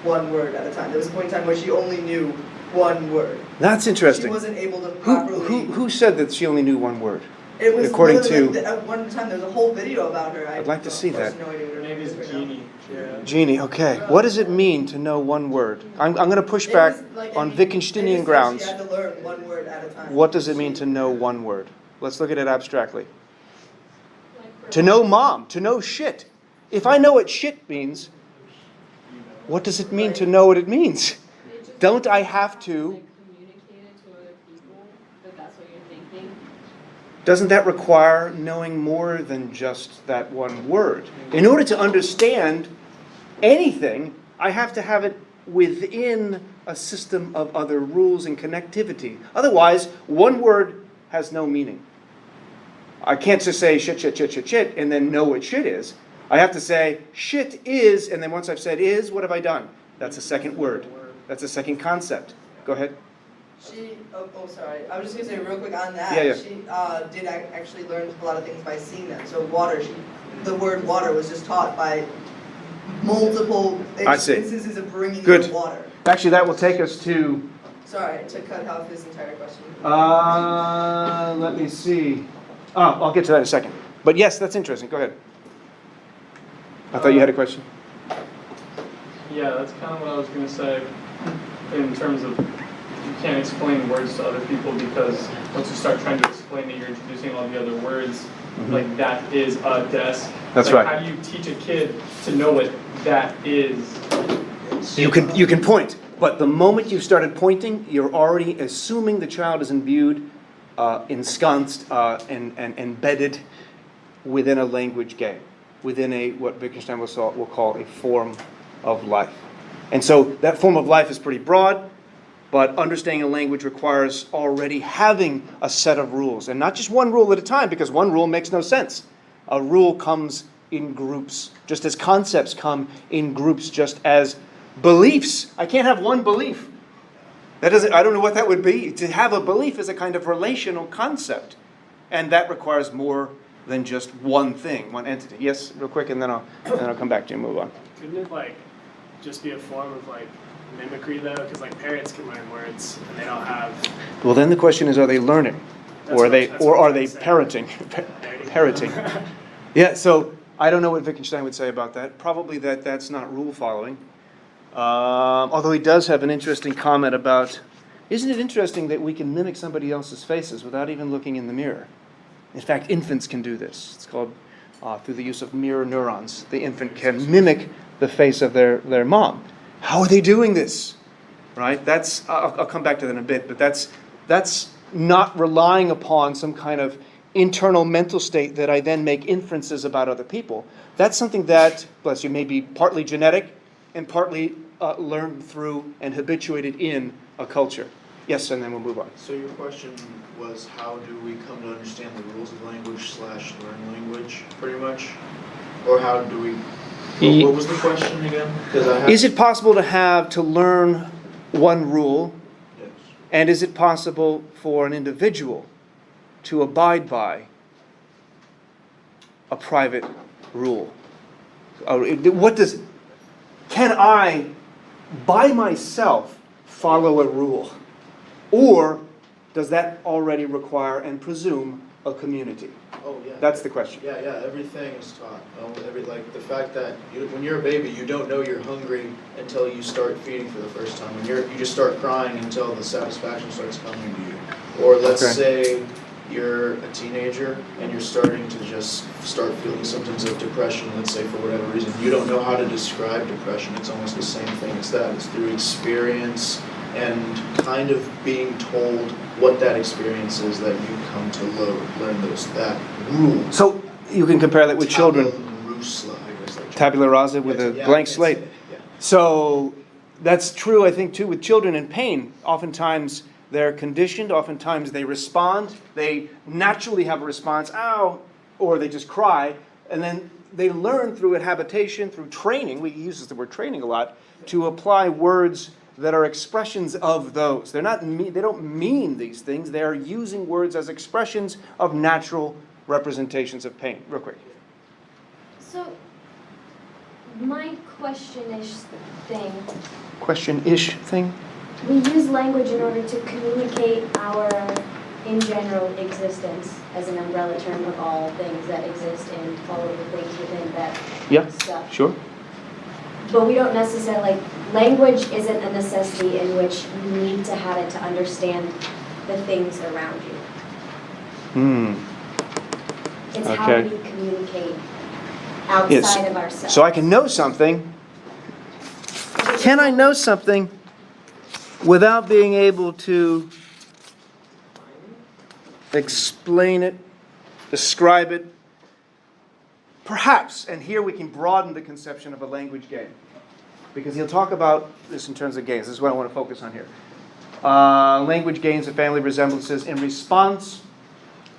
one word at a time. There was a point in time where she only knew one word.
That's interesting.
She wasn't able to properly.
Who said that she only knew one word?
It was
according to
like, at one time there was a whole video about her.
I'd like to see that.
No idea what her name is right
Jeannie.
now.
Jeannie, okay. What does it mean to know one word? I'm going to push back on Wittgensteinian grounds.
She had to learn one word at a time.
What does it mean to know one word? Let's look at it abstractly. To know mom, to know shit. If I know what shit means, what does it mean to know what it means? Don't I have to?
Communicate it to other people that that's what you're thinking.
Doesn't that require knowing more than just that one word? In order to understand anything, I have to have it within a system of other rules and connectivity. Otherwise, one word has no meaning. I can't just say shit, shit, shit, shit, shit, and then know what shit is. I have to say shit is, and then once I've said is, what have I done? That's a second word. That's a second concept. Go ahead.
Sorry. I was just going to say real quick on that.
Yeah.
She did actually learn a lot of things by seeing them. So water, the word water was just taught by multiple instances of bringing in water.
Actually, that will take us to...
Sorry, to cut off his entire question.
Let me see. I'll get to that in a second. But yes, that's interesting. Go ahead. I thought you had a question.
Yeah, that's kind of what I was going to say in terms of you can't explain words to other people because once you start trying to explain it, you're introducing all the other words. Like that is a desk.
That's
like,
right.
How do you teach a kid to know what that is?
You can point, but the moment you started pointing, you're already assuming the child is imbued, ensconced, and embedded within a language game, within what Wittgenstein will call a form of life. And so that form of life is pretty broad, but understanding a language requires already having a set of rules. And not just one rule at a time, because one rule makes no sense. A rule comes in groups, just as concepts come in groups, just as beliefs. I can't have one belief. I don't know what that would be. To have a belief is a kind of relational concept. And that requires more than just one thing, one entity. Yes, real quick, and then I'll come back to you and move on.
Couldn't it just be a form of mimicry though? Because parrots can learn words and they don't have.
Well, then the question is, are they learning, or are they parroting? Parroting. Yeah. So I don't know what Wittgenstein would say about that. Probably that's not rule following. Although he does have an interesting comment about, isn't it interesting that we can mimic somebody else's faces without even looking in the mirror? In fact, infants can do this. It's called through the use of mirror neurons. The infant can mimic the face of their mom. How are they doing this? Right? I'll come back to that in a bit, but that's not relying upon some kind of internal mental state that I then make inferences about other people. That's something that, bless you, may be partly genetic and partly learned through and habituated in a culture. Yes, and then we'll move on.
So your question was, how do we come to understand the rules of language / learn language, pretty much? Or how do we... What was the question again?
Is it possible to learn one rule?
Yes.
And is it possible for an individual to abide by a private rule? Can I, by myself, follow a rule? Or does that already require and presume a community?
Oh, yeah.
That's the question.
Yeah, everything is taught. The fact that when you're a baby, you don't know you're hungry until you start feeding for the first time. You just start crying until the satisfaction starts coming to you. Or let's say you're a teenager and you're starting to just start feeling symptoms of depression, let's say for whatever reason. You don't know how to describe depression. It's almost the same thing as that. It's through experience and kind of being told what that experience is that you come to learn that rule.
So you can compare that with children. Tabula rasa with a blank slate.
Yeah.
So that's true, I think, too, with children in pain. Oftentimes they're conditioned, oftentimes they respond. They naturally have a response, ow, or they just cry. And then they learn through habitation, through training, we use the word training a lot, to apply words that are expressions of those. They don't mean these things. They are using words as expressions of natural representations of pain. Real quick.
So, my question-ish thing.
Question-ish thing?
We use language in order to communicate our, in general, existence as an umbrella term of all things that exist and all of the things within that stuff.
Sure.
But we don't necessarily, language isn't a necessity in which you need to have it to understand the things around you. It's how we communicate outside of ourselves.
So I can know something. Can I know something without being able to explain it, describe it? Perhaps, and here we can broaden the conception of a language game. Because he'll talk about this in terms of games. This is what I want to focus on here. Language games and family resemblances. In response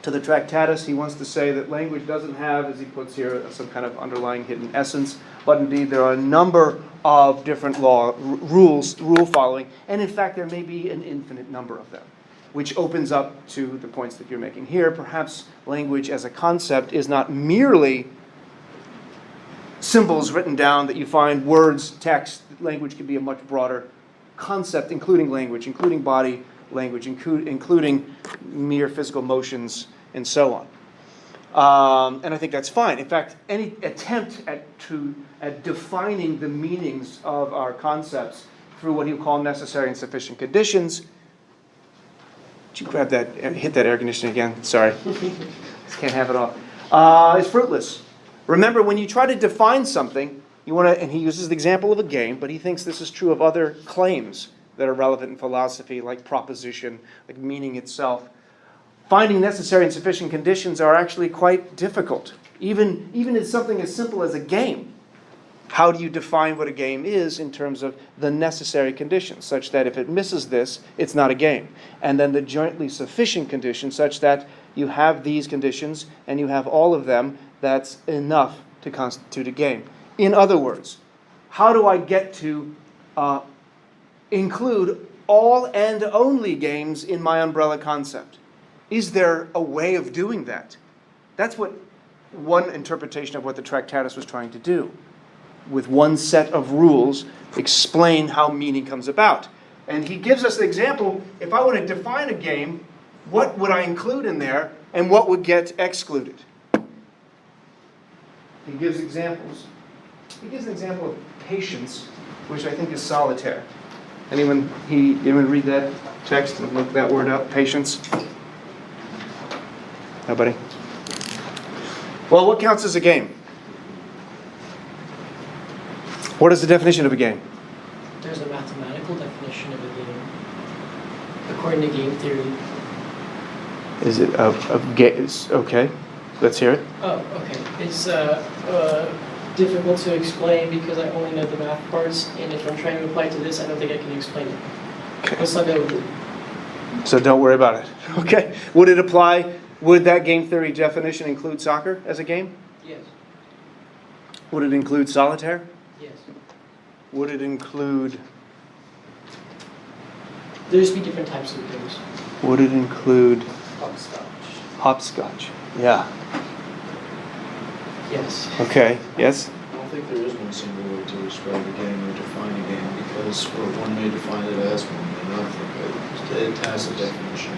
to the Tractatus, he wants to say that language doesn't have, as he puts here, some kind of underlying hidden essence. But indeed, there are a number of different rule following. And in fact, there may be an infinite number of them, which opens up to the points that you're making here. Perhaps language as a concept is not merely symbols written down that you find, words, text. Language can be a much broader concept, including language, including body language, including mere physical motions, and so on. And I think that's fine. In fact, any attempt at defining the meanings of our concepts through what he'll call necessary and sufficient conditions. Would you grab that and hit that air conditioning again? Sorry. Just can't have it all. It's fruitless. Remember, when you try to define something, you want to, and he uses the example of a game, but he thinks this is true of other claims that are relevant in philosophy, like proposition, like meaning itself. Finding necessary and sufficient conditions are actually quite difficult, even in something as simple as a game. How do you define what a game is in terms of the necessary conditions, such that if it misses this, it's not a game? And then the jointly sufficient conditions, such that you have these conditions and you have all of them, that's enough to constitute a game. In other words, how do I get to include all and only games in my umbrella concept? Is there a way of doing that? That's what one interpretation of what the Tractatus was trying to do. With one set of rules, explain how meaning comes about. And he gives us the example, if I want to define a game, what would I include in there and what would get excluded? He gives examples. He gives an example of patience, which I think is solitaire. Anyone read that text and look that word up? Patience? Nobody? Well, what counts as a game? What is the definition of a game?
There's a mathematical definition of a game. According to game theory.
Is it of games? Okay, let's hear it.
Oh, okay. It's difficult to explain because I only know the math parts, and if I'm trying to apply it to this, I don't think I can explain it.
Okay.
Let's not go.
So don't worry about it. Okay. Would it apply? Would that game theory definition include soccer as a game?
Yes.
Would it include solitaire?
Yes.
Would it include?
There's be different types of games.
Would it include
Hopscotch.
hopscotch? Yeah.
Yes.
Okay. Yes.
I don't think there is one single word to describe a game or define a game, because one may define it as one may not think it has a definition.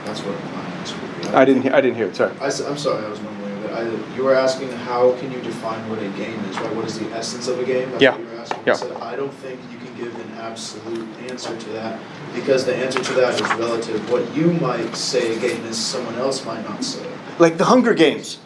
That's what my answer would be.
I didn't hear it. Sorry.
I'm sorry, I was mumbling a bit. You were asking how can you define what a game is, right? What is the essence of a game? That's
Yeah.
what you were asking.
Yeah.
I said, I don't think you can give an absolute answer to that, because the answer to that is relative. What you might say a game is, someone else might not say.
Like the Hunger Games.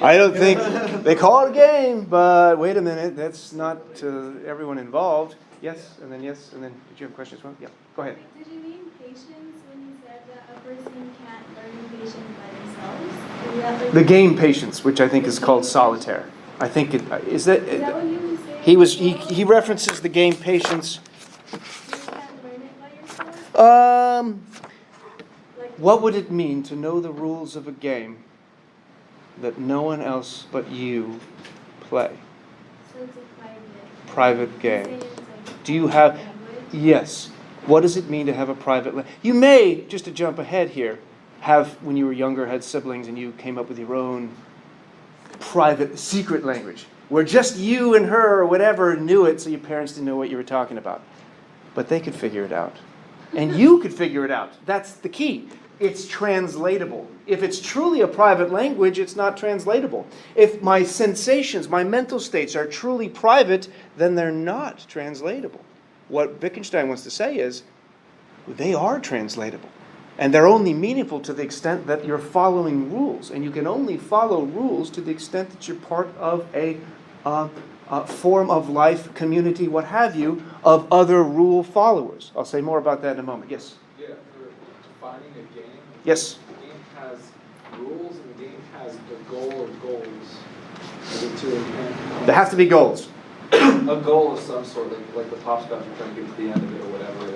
I don't think they call it a game, but wait a minute, that's not everyone involved. Yes, and then yes, and then did you have a question as well? Yeah, go ahead.
Did you mean patience when you said that a person can't learn patience by themselves? Is that like
The game Patience, which I think is called solitaire. I think it is that.
Is that what you were saying?
He references the game Patience.
You can't learn it by yourself? Like,
What would it mean to know the rules of a game that no one else but you play?
so it's a
Private game.
You're saying it's like
Do you have?
language?
Yes. What does it mean to have a private language? You may, just to jump ahead here, have, when you were younger, had siblings and you came up with your own private, secret language, where just you and her or whatever knew it, so your parents didn't know what you were talking about. But they could figure it out. And you could figure it out. That's the key. It's translatable. If it's truly a private language, it's not translatable. If my sensations, my mental states are truly private, then they're not translatable. What Wittgenstein wants to say is, they are translatable. And they're only meaningful to the extent that you're following rules. And you can only follow rules to the extent that you're part of a form of life, community, what have you, of other rule followers. I'll say more about that in a moment. Yes?
Yeah, for defining a game.
Yes.
The game has rules and the game has the goal or goals. The two inherent.
There have to be goals.
A goal of some sort, like the hopscotch you're trying to get to the end of it or whatever, and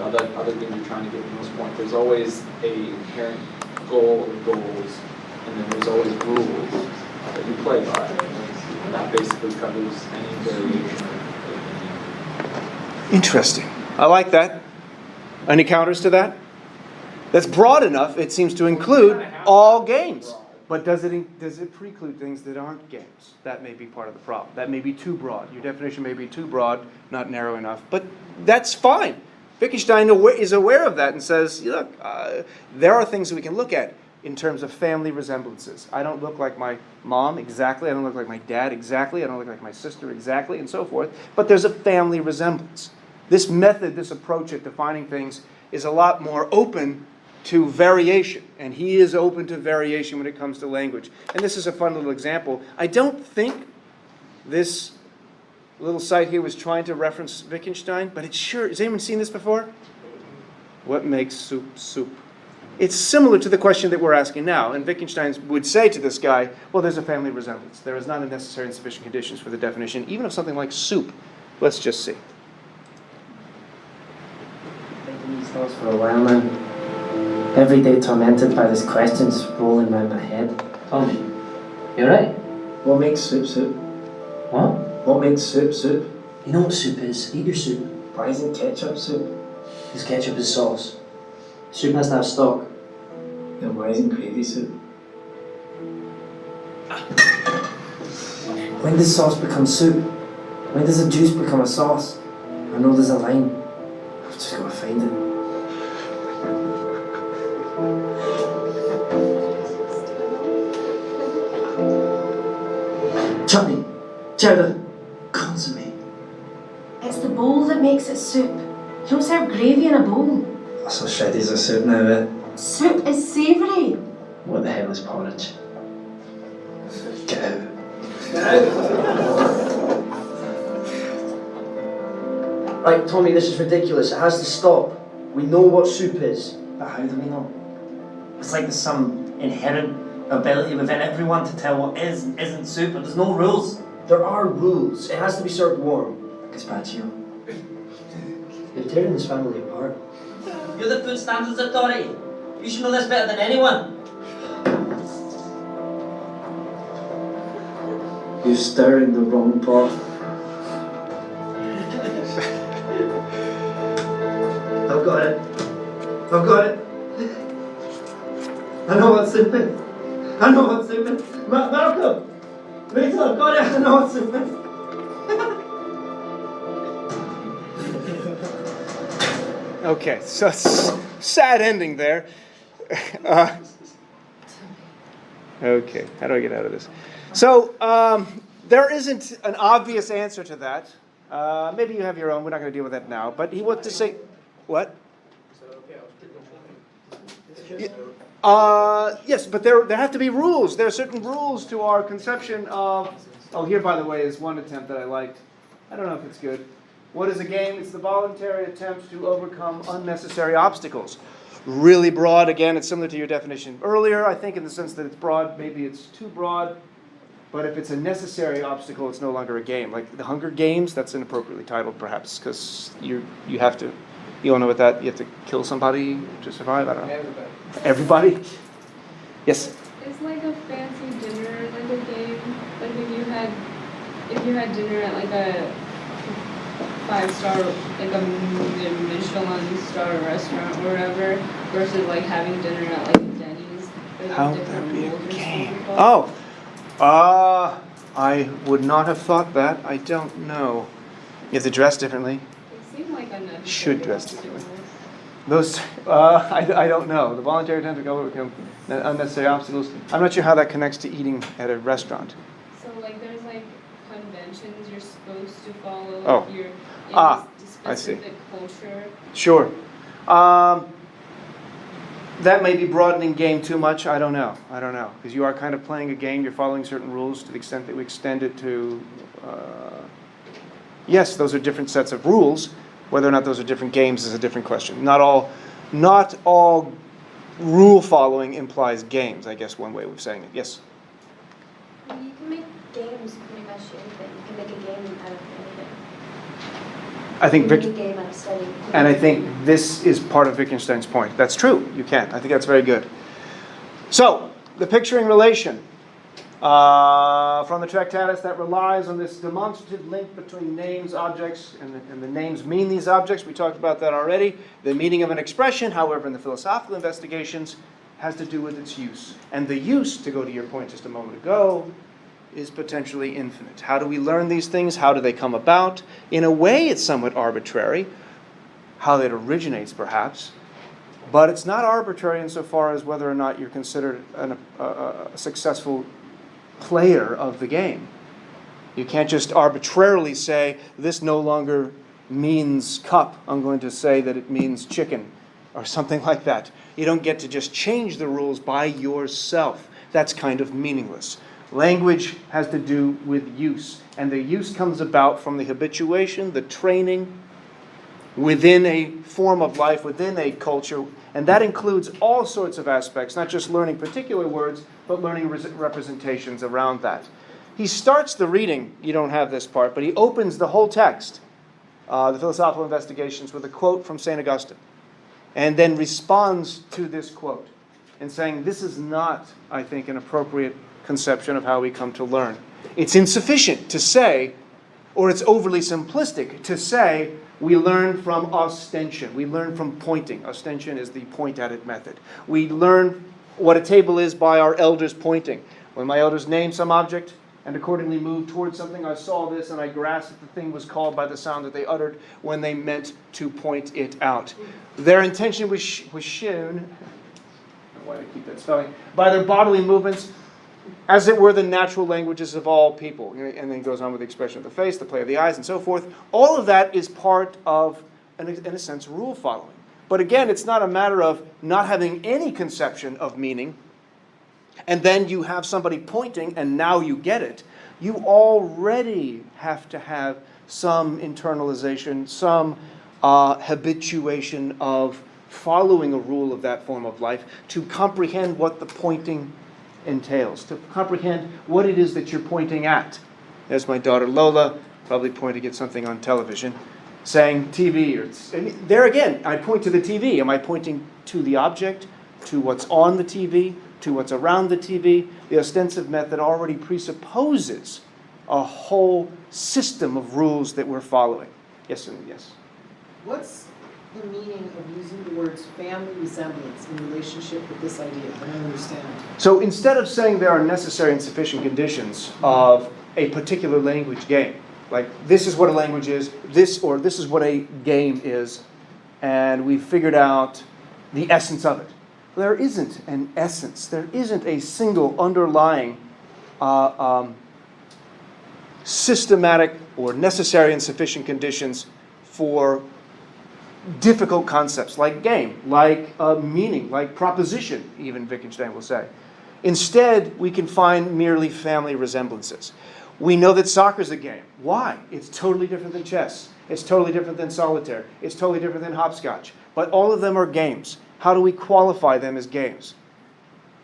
other games you're trying to get to the most point. There's always a inherent goal or goals, and then there's always rules that you play by. And that basically covers any variation of
Interesting. I like that. Any counters to that? That's broad enough, it seems to include all games. But does it preclude things that aren't games? That may be part of the problem. That may be too broad. Your definition may be too broad, not narrow enough. But that's fine. Wittgenstein is aware of that and says, look, there are things that we can look at in terms of family resemblances. I don't look like my mom exactly. I don't look like my dad exactly. I don't look like my sister exactly, and so forth. But there's a family resemblance. This method, this approach at defining things is a lot more open to variation, and he is open to variation when it comes to language. And this is a fun little example. I don't think this little site here was trying to reference Wittgenstein, but it sure, has anyone seen this before? What makes soup soup? It's similar to the question that we're asking now. And Wittgenstein would say to this guy, well, there's a family resemblance. There is not a necessary and sufficient conditions for the definition, even of something like soup. Let's just see.
Thinking these thoughts for a while now. Every day tormented by these questions rolling round my head. Tommy, you alright?
What makes soup soup?
What?
What makes soup soup?
You know what soup is. Eat your soup.
Why isn't ketchup soup?
Because ketchup is sauce. Soup has to have stock.
Then why isn't gravy soup?
When does sauce become soup? When does a juice become a sauce? I know there's a line. I've just got to find it.
Chutney, cheddar, consomme.
It's the bowl that makes it soup. You don't serve gravy in a bowl.
So shreddies are soup now, eh?
Soup is savoury.
What the hell is porridge? Get out.
Right, Tommy, this is ridiculous. It has to stop. We know what soup is.
But how do we know? It's like there's some inherent ability within everyone to tell what is and isn't soup, but there's no rules.
There are rules. It has to be served warm.
Gazpacho.
You're tearing this family apart.
You're the food standards authority. You should know this better than anyone.
You're stirring the wrong pot.
I've got it. I've got it. I know what soup is. I know what soup is. Malcolm! Rachel, I've got it. I know what soup is.
Okay, so sad ending there. Okay, how do I get out of this? So there isn't an obvious answer to that. Maybe you have your own. We're not going to deal with that now. But he wants to say, what? Yes, but there have to be rules. There are certain rules to our conception of. Oh, here, by the way, is one attempt that I liked. I don't know if it's good. What is a game? It's the voluntary attempt to overcome unnecessary obstacles. Really broad. Again, it's similar to your definition earlier, I think, in the sense that it's broad. Maybe it's too broad. But if it's a necessary obstacle, it's no longer a game. Like the Hunger Games, that's inappropriately titled, perhaps, because you have to. You all know what that? You have to kill somebody to survive. I don't know. Everybody. Yes.
It's like a fancy dinner, like a game. Like if you had dinner at like a 5-star, like a Michelin star restaurant or whatever, versus like having dinner at like a Denny's.
How would that be a game? Oh, I would not have thought that. I don't know. You have to dress differently.
It seemed like unnecessary.
Should dress differently. Those, I don't know. The voluntary attempt to overcome unnecessary obstacles. I'm not sure how that connects to eating at a restaurant.
So like there's like conventions you're supposed to follow.
Oh.
If you're in
I
a
see.
specific culture.
Sure. That may be broadening game too much. I don't know. Because you are kind of playing a game. You're following certain rules to the extent that we extend it to... yes, those are different sets of rules. Whether or not those are different games is a different question. Not all rule following implies games, I guess one way of saying it. Yes?
You can make games pretty much anything. You can make a game out of anything.
I think
you can make a game out of studying.
And I think this is part of Wittgenstein's point. That's true. You can. I think that's very good. So, the picturing relation from the Tractatus that relies on this demonstrative link between names, objects, and the names mean these objects. We talked about that already. The meaning of an expression, however, in the philosophical investigations, has to do with its use. And the use, to go to your point just a moment ago, is potentially infinite. How do we learn these things? How do they come about? In a way, it's somewhat arbitrary, how it originates, perhaps. But it's not arbitrary insofar as whether or not you're considered a successful player of the game. You can't just arbitrarily say, this no longer means cup. I'm going to say that it means chicken, or something like that. You don't get to just change the rules by yourself. That's kind of meaningless. Language has to do with use, and the use comes about from the habituation, the training, within a form of life, within a culture, and that includes all sorts of aspects, not just learning particular words, but learning representations around that. He starts the reading, you don't have this part, but he opens the whole text, the Philosophical Investigations, with a quote from St. Augustine, and then responds to this quote, and saying, this is not, I think, an appropriate conception of how we come to learn. It's insufficient to say, or it's overly simplistic to say, we learn from ostension. We learn from pointing. Ostension is the point at it method. We learn what a table is by our elders pointing. When my elders named some object and accordingly moved towards something, I saw this and I grasped that the thing was called by the sound that they uttered when they meant to point it out. Their intention was shown, I don't know why they keep that spelling, by their bodily movements, as it were the natural languages of all people. And then goes on with the expression of the face, the play of the eyes, and so forth. All of that is part of, in a sense, rule following. But again, it's not a matter of not having any conception of meaning, and then you have somebody pointing, and now you get it. You already have to have some internalization, some habituation of following a rule of that form of life to comprehend what the pointing entails, to comprehend what it is that you're pointing at. There's my daughter Lola, probably pointing at something on television, saying TV. There again, I point to the TV. Am I pointing to the object, to what's on the TV, to what's around the TV? The ostensive method already presupposes a whole system of rules that we're following. Yes, and yes.
What's the meaning of using the words family resemblance in relationship with this idea? I don't understand.
So instead of saying there are necessary and sufficient conditions of a particular language game, like this is what a language is, this is what a game is, and we've figured out the essence of it. There isn't an essence. There isn't a single underlying systematic or necessary and sufficient conditions for difficult concepts like game, like meaning, like proposition, even Wittgenstein will say. Instead, we can find merely family resemblances. We know that soccer's a game. Why? It's totally different than chess. It's totally different than solitaire. It's totally different than hopscotch. But all of them are games. How do we qualify them as games?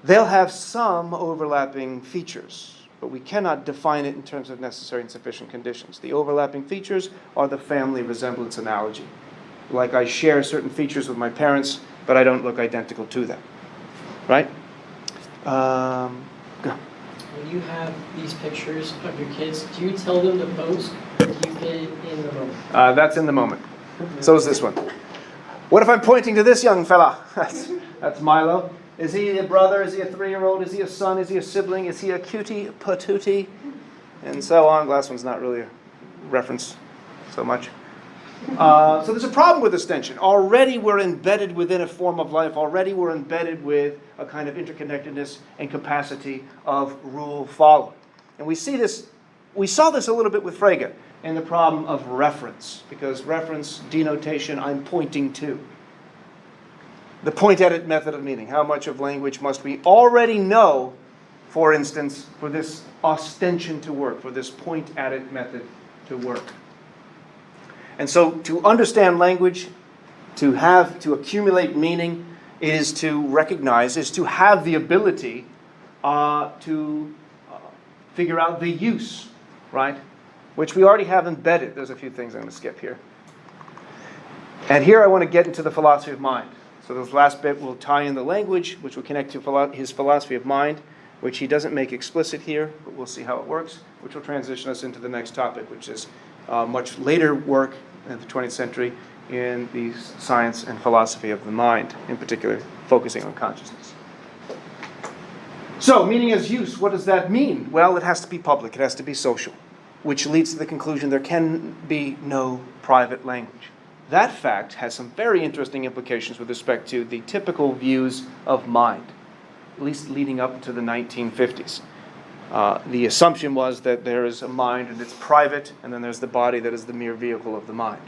They'll have some overlapping features, but we cannot define it in terms of necessary and sufficient conditions. The overlapping features are the family resemblance analogy. Like I share certain features with my parents, but I don't look identical to them. Right? Go.
When you have these pictures of your kids, do you tell them to post, or do you get it in the moment?
That's in the moment. So is this one. What if I'm pointing to this young fella? That's Milo. Is he a brother? Is he a 3-year-old? Is he a son? Is he a sibling? Is he a cutie patootie? And so on. Last one's not really a reference so much. So there's a problem with ostension. Already we're embedded within a form of life. Already we're embedded with a kind of interconnectedness and capacity of rule following. And we saw this a little bit with Frege in the problem of reference, because reference, denotation, I'm pointing to. The point at it method of meaning. How much of language must we already know, for instance, for this ostension to work, for this point at it method to work? And so to understand language, to accumulate meaning, is to recognize, is to have the ability to figure out the use, right? Which we already have embedded. There's a few things I'm going to skip here. And here I want to get into the philosophy of mind. So this last bit will tie in the language, which will connect to his philosophy of mind, which he doesn't make explicit here, but we'll see how it works, which will transition us into the next topic, which is much later work in the 20th century in the science and philosophy of the mind, in particular focusing on consciousness. So, meaning as use, what does that mean? Well, it has to be public, it has to be social, which leads to the conclusion there can be no private language. That fact has some very interesting implications with respect to the typical views of mind, at least leading up to the 1950s. The assumption was that there is a mind and it's private, and then there's the body that is the mere vehicle of the mind.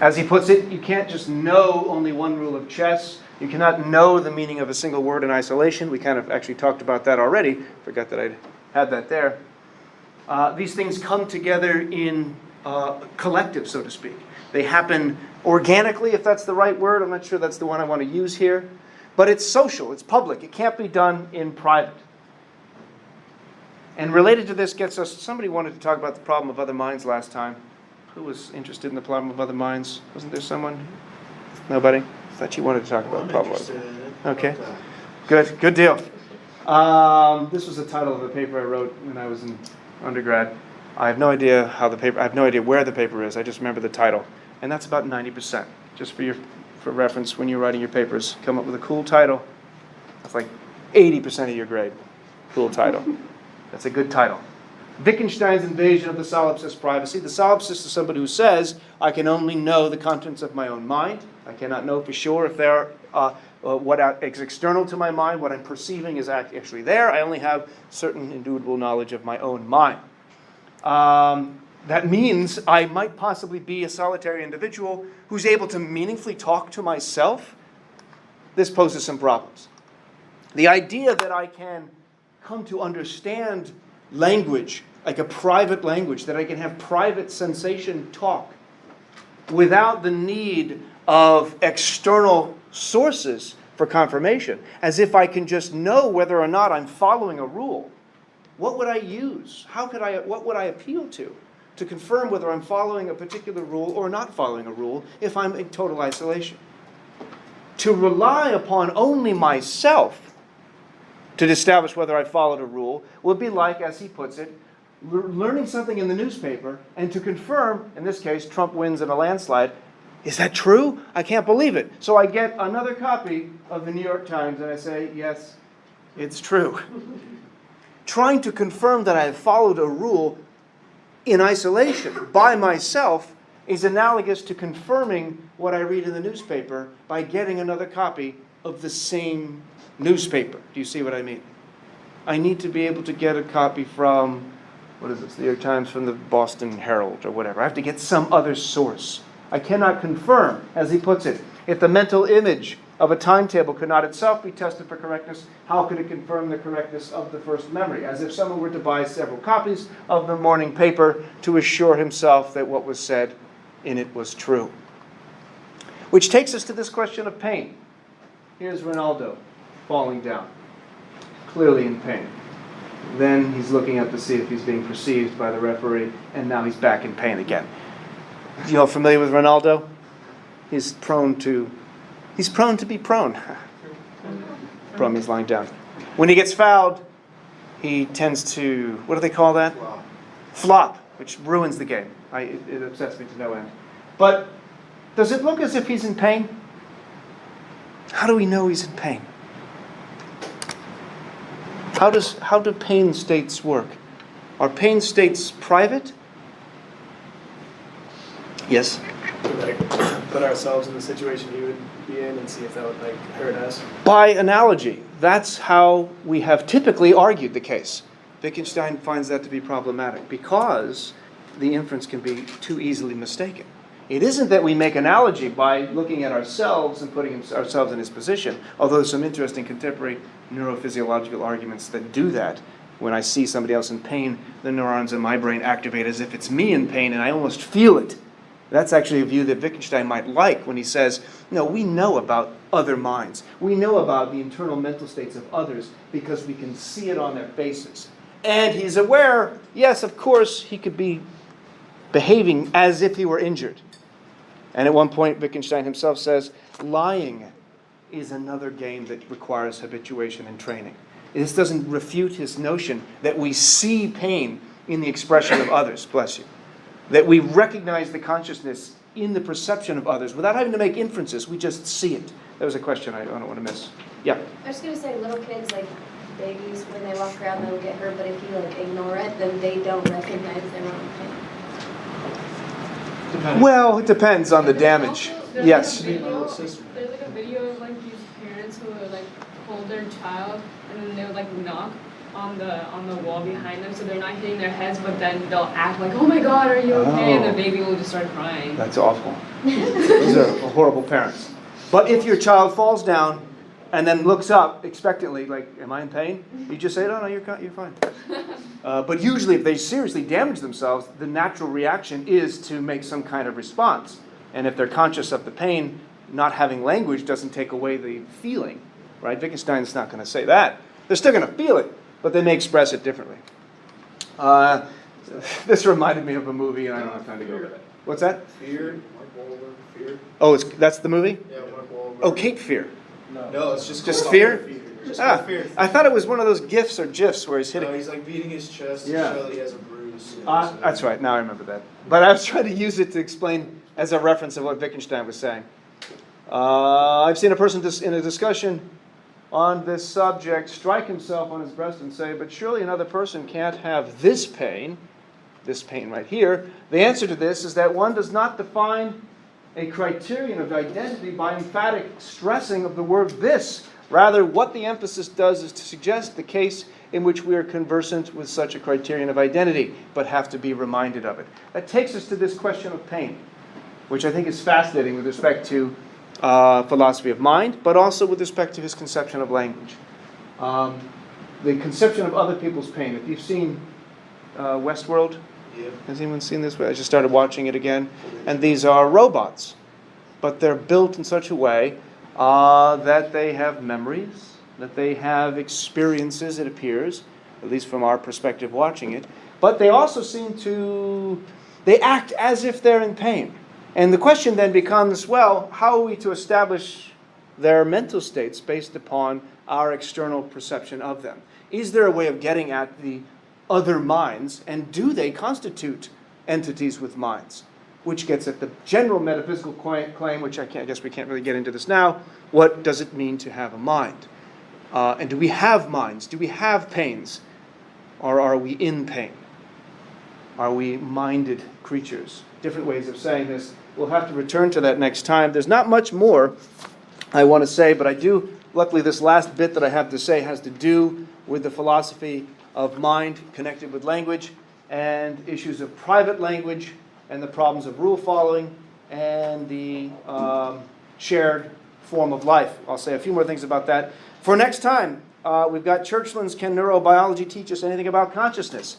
As he puts it, you can't just know only one rule of chess. You cannot know the meaning of a single word in isolation. We kind of actually talked about that already. Forgot that I had that there. These things come together in collective, so to speak. They happen organically, if that's the right word. I'm not sure that's the one I want to use here. But it's social, it's public. It can't be done in private. And related to this gets us, somebody wanted to talk about the problem of other minds last time. Who was interested in the problem of other minds? Wasn't there someone? Nobody? I thought you wanted to talk about the problem. Okay. Good deal. This was the title of a paper I wrote when I was in undergrad. I have no idea where the paper is. I just remember the title. And that's about 90%. Just for reference, when you're writing your papers, come up with a cool title. That's like 80% of your grade. Cool title. That's a good title. Wittgenstein's invasion of the solipsist's privacy. The solipsist is somebody who says, I can only know the contents of my own mind. I cannot know for sure if they're what is external to my mind, what I'm perceiving is actually there. I only have certain indubitable knowledge of my own mind. That means I might possibly be a solitary individual who's able to meaningfully talk to myself. This poses some problems. The idea that I can come to understand language, like a private language, that I can have private sensation talk without the need of external sources for confirmation, as if I can just know whether or not I'm following a rule. What would I use? What would I appeal to confirm whether I'm following a particular rule or not following a rule if I'm in total isolation? To rely upon only myself to establish whether I followed a rule would be like, as he puts it, learning something in the newspaper and to confirm, in this case, Trump wins in a landslide. Is that true? I can't believe it. So I get another copy of the New York Times and I say, yes, it's true. Trying to confirm that I have followed a rule in isolation by myself is analogous to confirming what I read in the newspaper by getting another copy of the same newspaper. Do you see what I mean? I need to be able to get a copy from, what is this, the New York Times, from the Boston Herald or whatever. I have to get some other source. I cannot confirm, as he puts it, if the mental image of a timetable could not itself be tested for correctness, how could it confirm the correctness of the first memory? As if someone were to buy several copies of the morning paper to assure himself that what was said in it was true. Which takes us to this question of pain. Here's Ronaldo falling down, clearly in pain. Then he's looking up to see if he's being perceived by the referee, and now he's back in pain again. You all familiar with Ronaldo? He's prone to be prone. Prone means lying down. When he gets fouled, he tends to, what do they call that? Flop, which ruins the game. It upsets me to no end. But does it look as if he's in pain? How do we know he's in pain? How do pain states work? Are pain states private? Yes?
Put ourselves in the situation he would be in and see if that would hurt us.
By analogy, that's how we have typically argued the case. Wittgenstein finds that to be problematic because the inference can be too easily mistaken. It isn't that we make analogy by looking at ourselves and putting ourselves in his position, although there's some interesting contemporary neurophysiological arguments that do that. When I see somebody else in pain, the neurons in my brain activate as if it's me in pain, and I almost feel it. That's actually a view that Wittgenstein might like when he says, no, we know about other minds. We know about the internal mental states of others because we can see it on their faces. And he's aware, yes, of course, he could be behaving as if he were injured. And at one point, Wittgenstein himself says, lying is another game that requires habituation and training. This doesn't refute his notion that we see pain in the expression of others, bless you. That we recognize the consciousness in the perception of others without having to make inferences. We just see it. That was a question I don't want to miss. Yeah?
I was going to say, little kids, like babies, when they walk around, they'll get hurt, but if you ignore it, then they don't recognize their own pain.
Well, it depends on the damage. Yes?
There's a video of these parents who would hold their child and then they would knock on the wall behind them so they're not hitting their heads, but then they'll act like, oh my God, are you okay? And the baby will just start crying.
That's awful. Those are horrible parents. But if your child falls down, and then looks up expectantly, like, am I in pain? You just say, no, you're fine. But usually if they seriously damage themselves, the natural reaction is to make some kind of response. And if they're conscious of the pain, not having language doesn't take away the feeling, right? Wittgenstein's not going to say that. They're still going to feel it, but they may express it differently. This reminded me of a movie, and I don't have time to go over that. What's that?
Fear. Fear.
Oh, that's the movie?
Yeah, Mark Wahlberg.
Oh, Cape Fear.
No, it's just
Fear?
Just Fear.
I thought it was one of those GIFs or GIFs where he's hitting.
No, he's like beating his chest to
Yeah.
show that he has a bruise.
That's right, now I remember that. But I was trying to use it to explain as a reference of what Wittgenstein was saying. I've seen a person in a discussion on this subject strike himself on his breast and say, but surely another person can't have this pain right here. The answer to this is that one does not define a criterion of identity by emphatic stressing of the word this. Rather, what the emphasis does is to suggest the case in which we are conversant with such a criterion of identity, but have to be reminded of it. That takes us to this question of pain, which I think is fascinating with respect to philosophy of mind, but also with respect to his conception of language. The conception of other people's pain. If you've seen Westworld,
Yeah.
has anyone seen this? I just started watching it again. And these are robots, but they're built in such a way that they have memories, that they have experiences, it appears, at least from our perspective watching it. But they also they act as if they're in pain. And the question then becomes, well, how are we to establish their mental states based upon our external perception of them? Is there a way of getting at the other minds, and do they constitute entities with minds? Which gets at the general metaphysical claim, which I guess we can't really get into this now. What does it mean to have a mind? And do we have minds? Do we have pains? Or are we in pain? Are we minded creatures? Different ways of saying this. We'll have to return to that next time. There's not much more I want to say, but I do, luckily this last bit that I have to say has to do with the philosophy of mind connected with language and issues of private language and the problems of rule following and the shared form of life. I'll say a few more things about that. For next time, we've got Churchland's Can Neurobiology Teach Us Anything About Consciousness?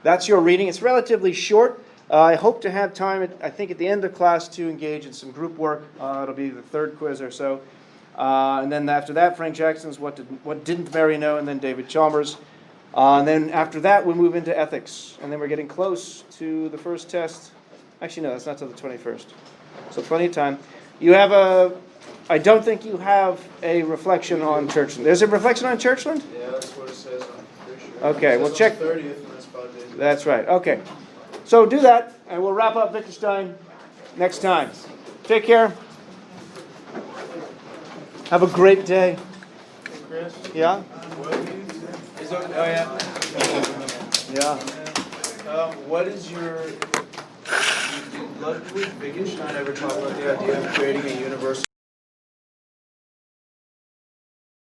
That's your reading. It's relatively short. I hope to have time, I think, at the end of class to engage in some group work. It'll be the third quiz or so. And then after that, Frank Jackson's What Didn't Mary Know? And then David Chalmers. And then after that, we move into ethics. And then we're getting close to the first test. Actually, no, that's not till the 21st. So plenty of time. I don't think you have a reflection on Churchland. There's a reflection on Churchland?
Yeah, that's what it says. I'm pretty sure.
Okay,
It
well
says
check.
on the 30th, and that's 5 days.
That's right. Okay. So do that, and we'll wrap up Wittgenstein next time. Take care. Have a great day.
Hey, Chris.
Yeah?
Is that, oh, yeah.
Yeah.
What is your... Did Ludwig Wittgenstein ever talk about the idea of creating a universal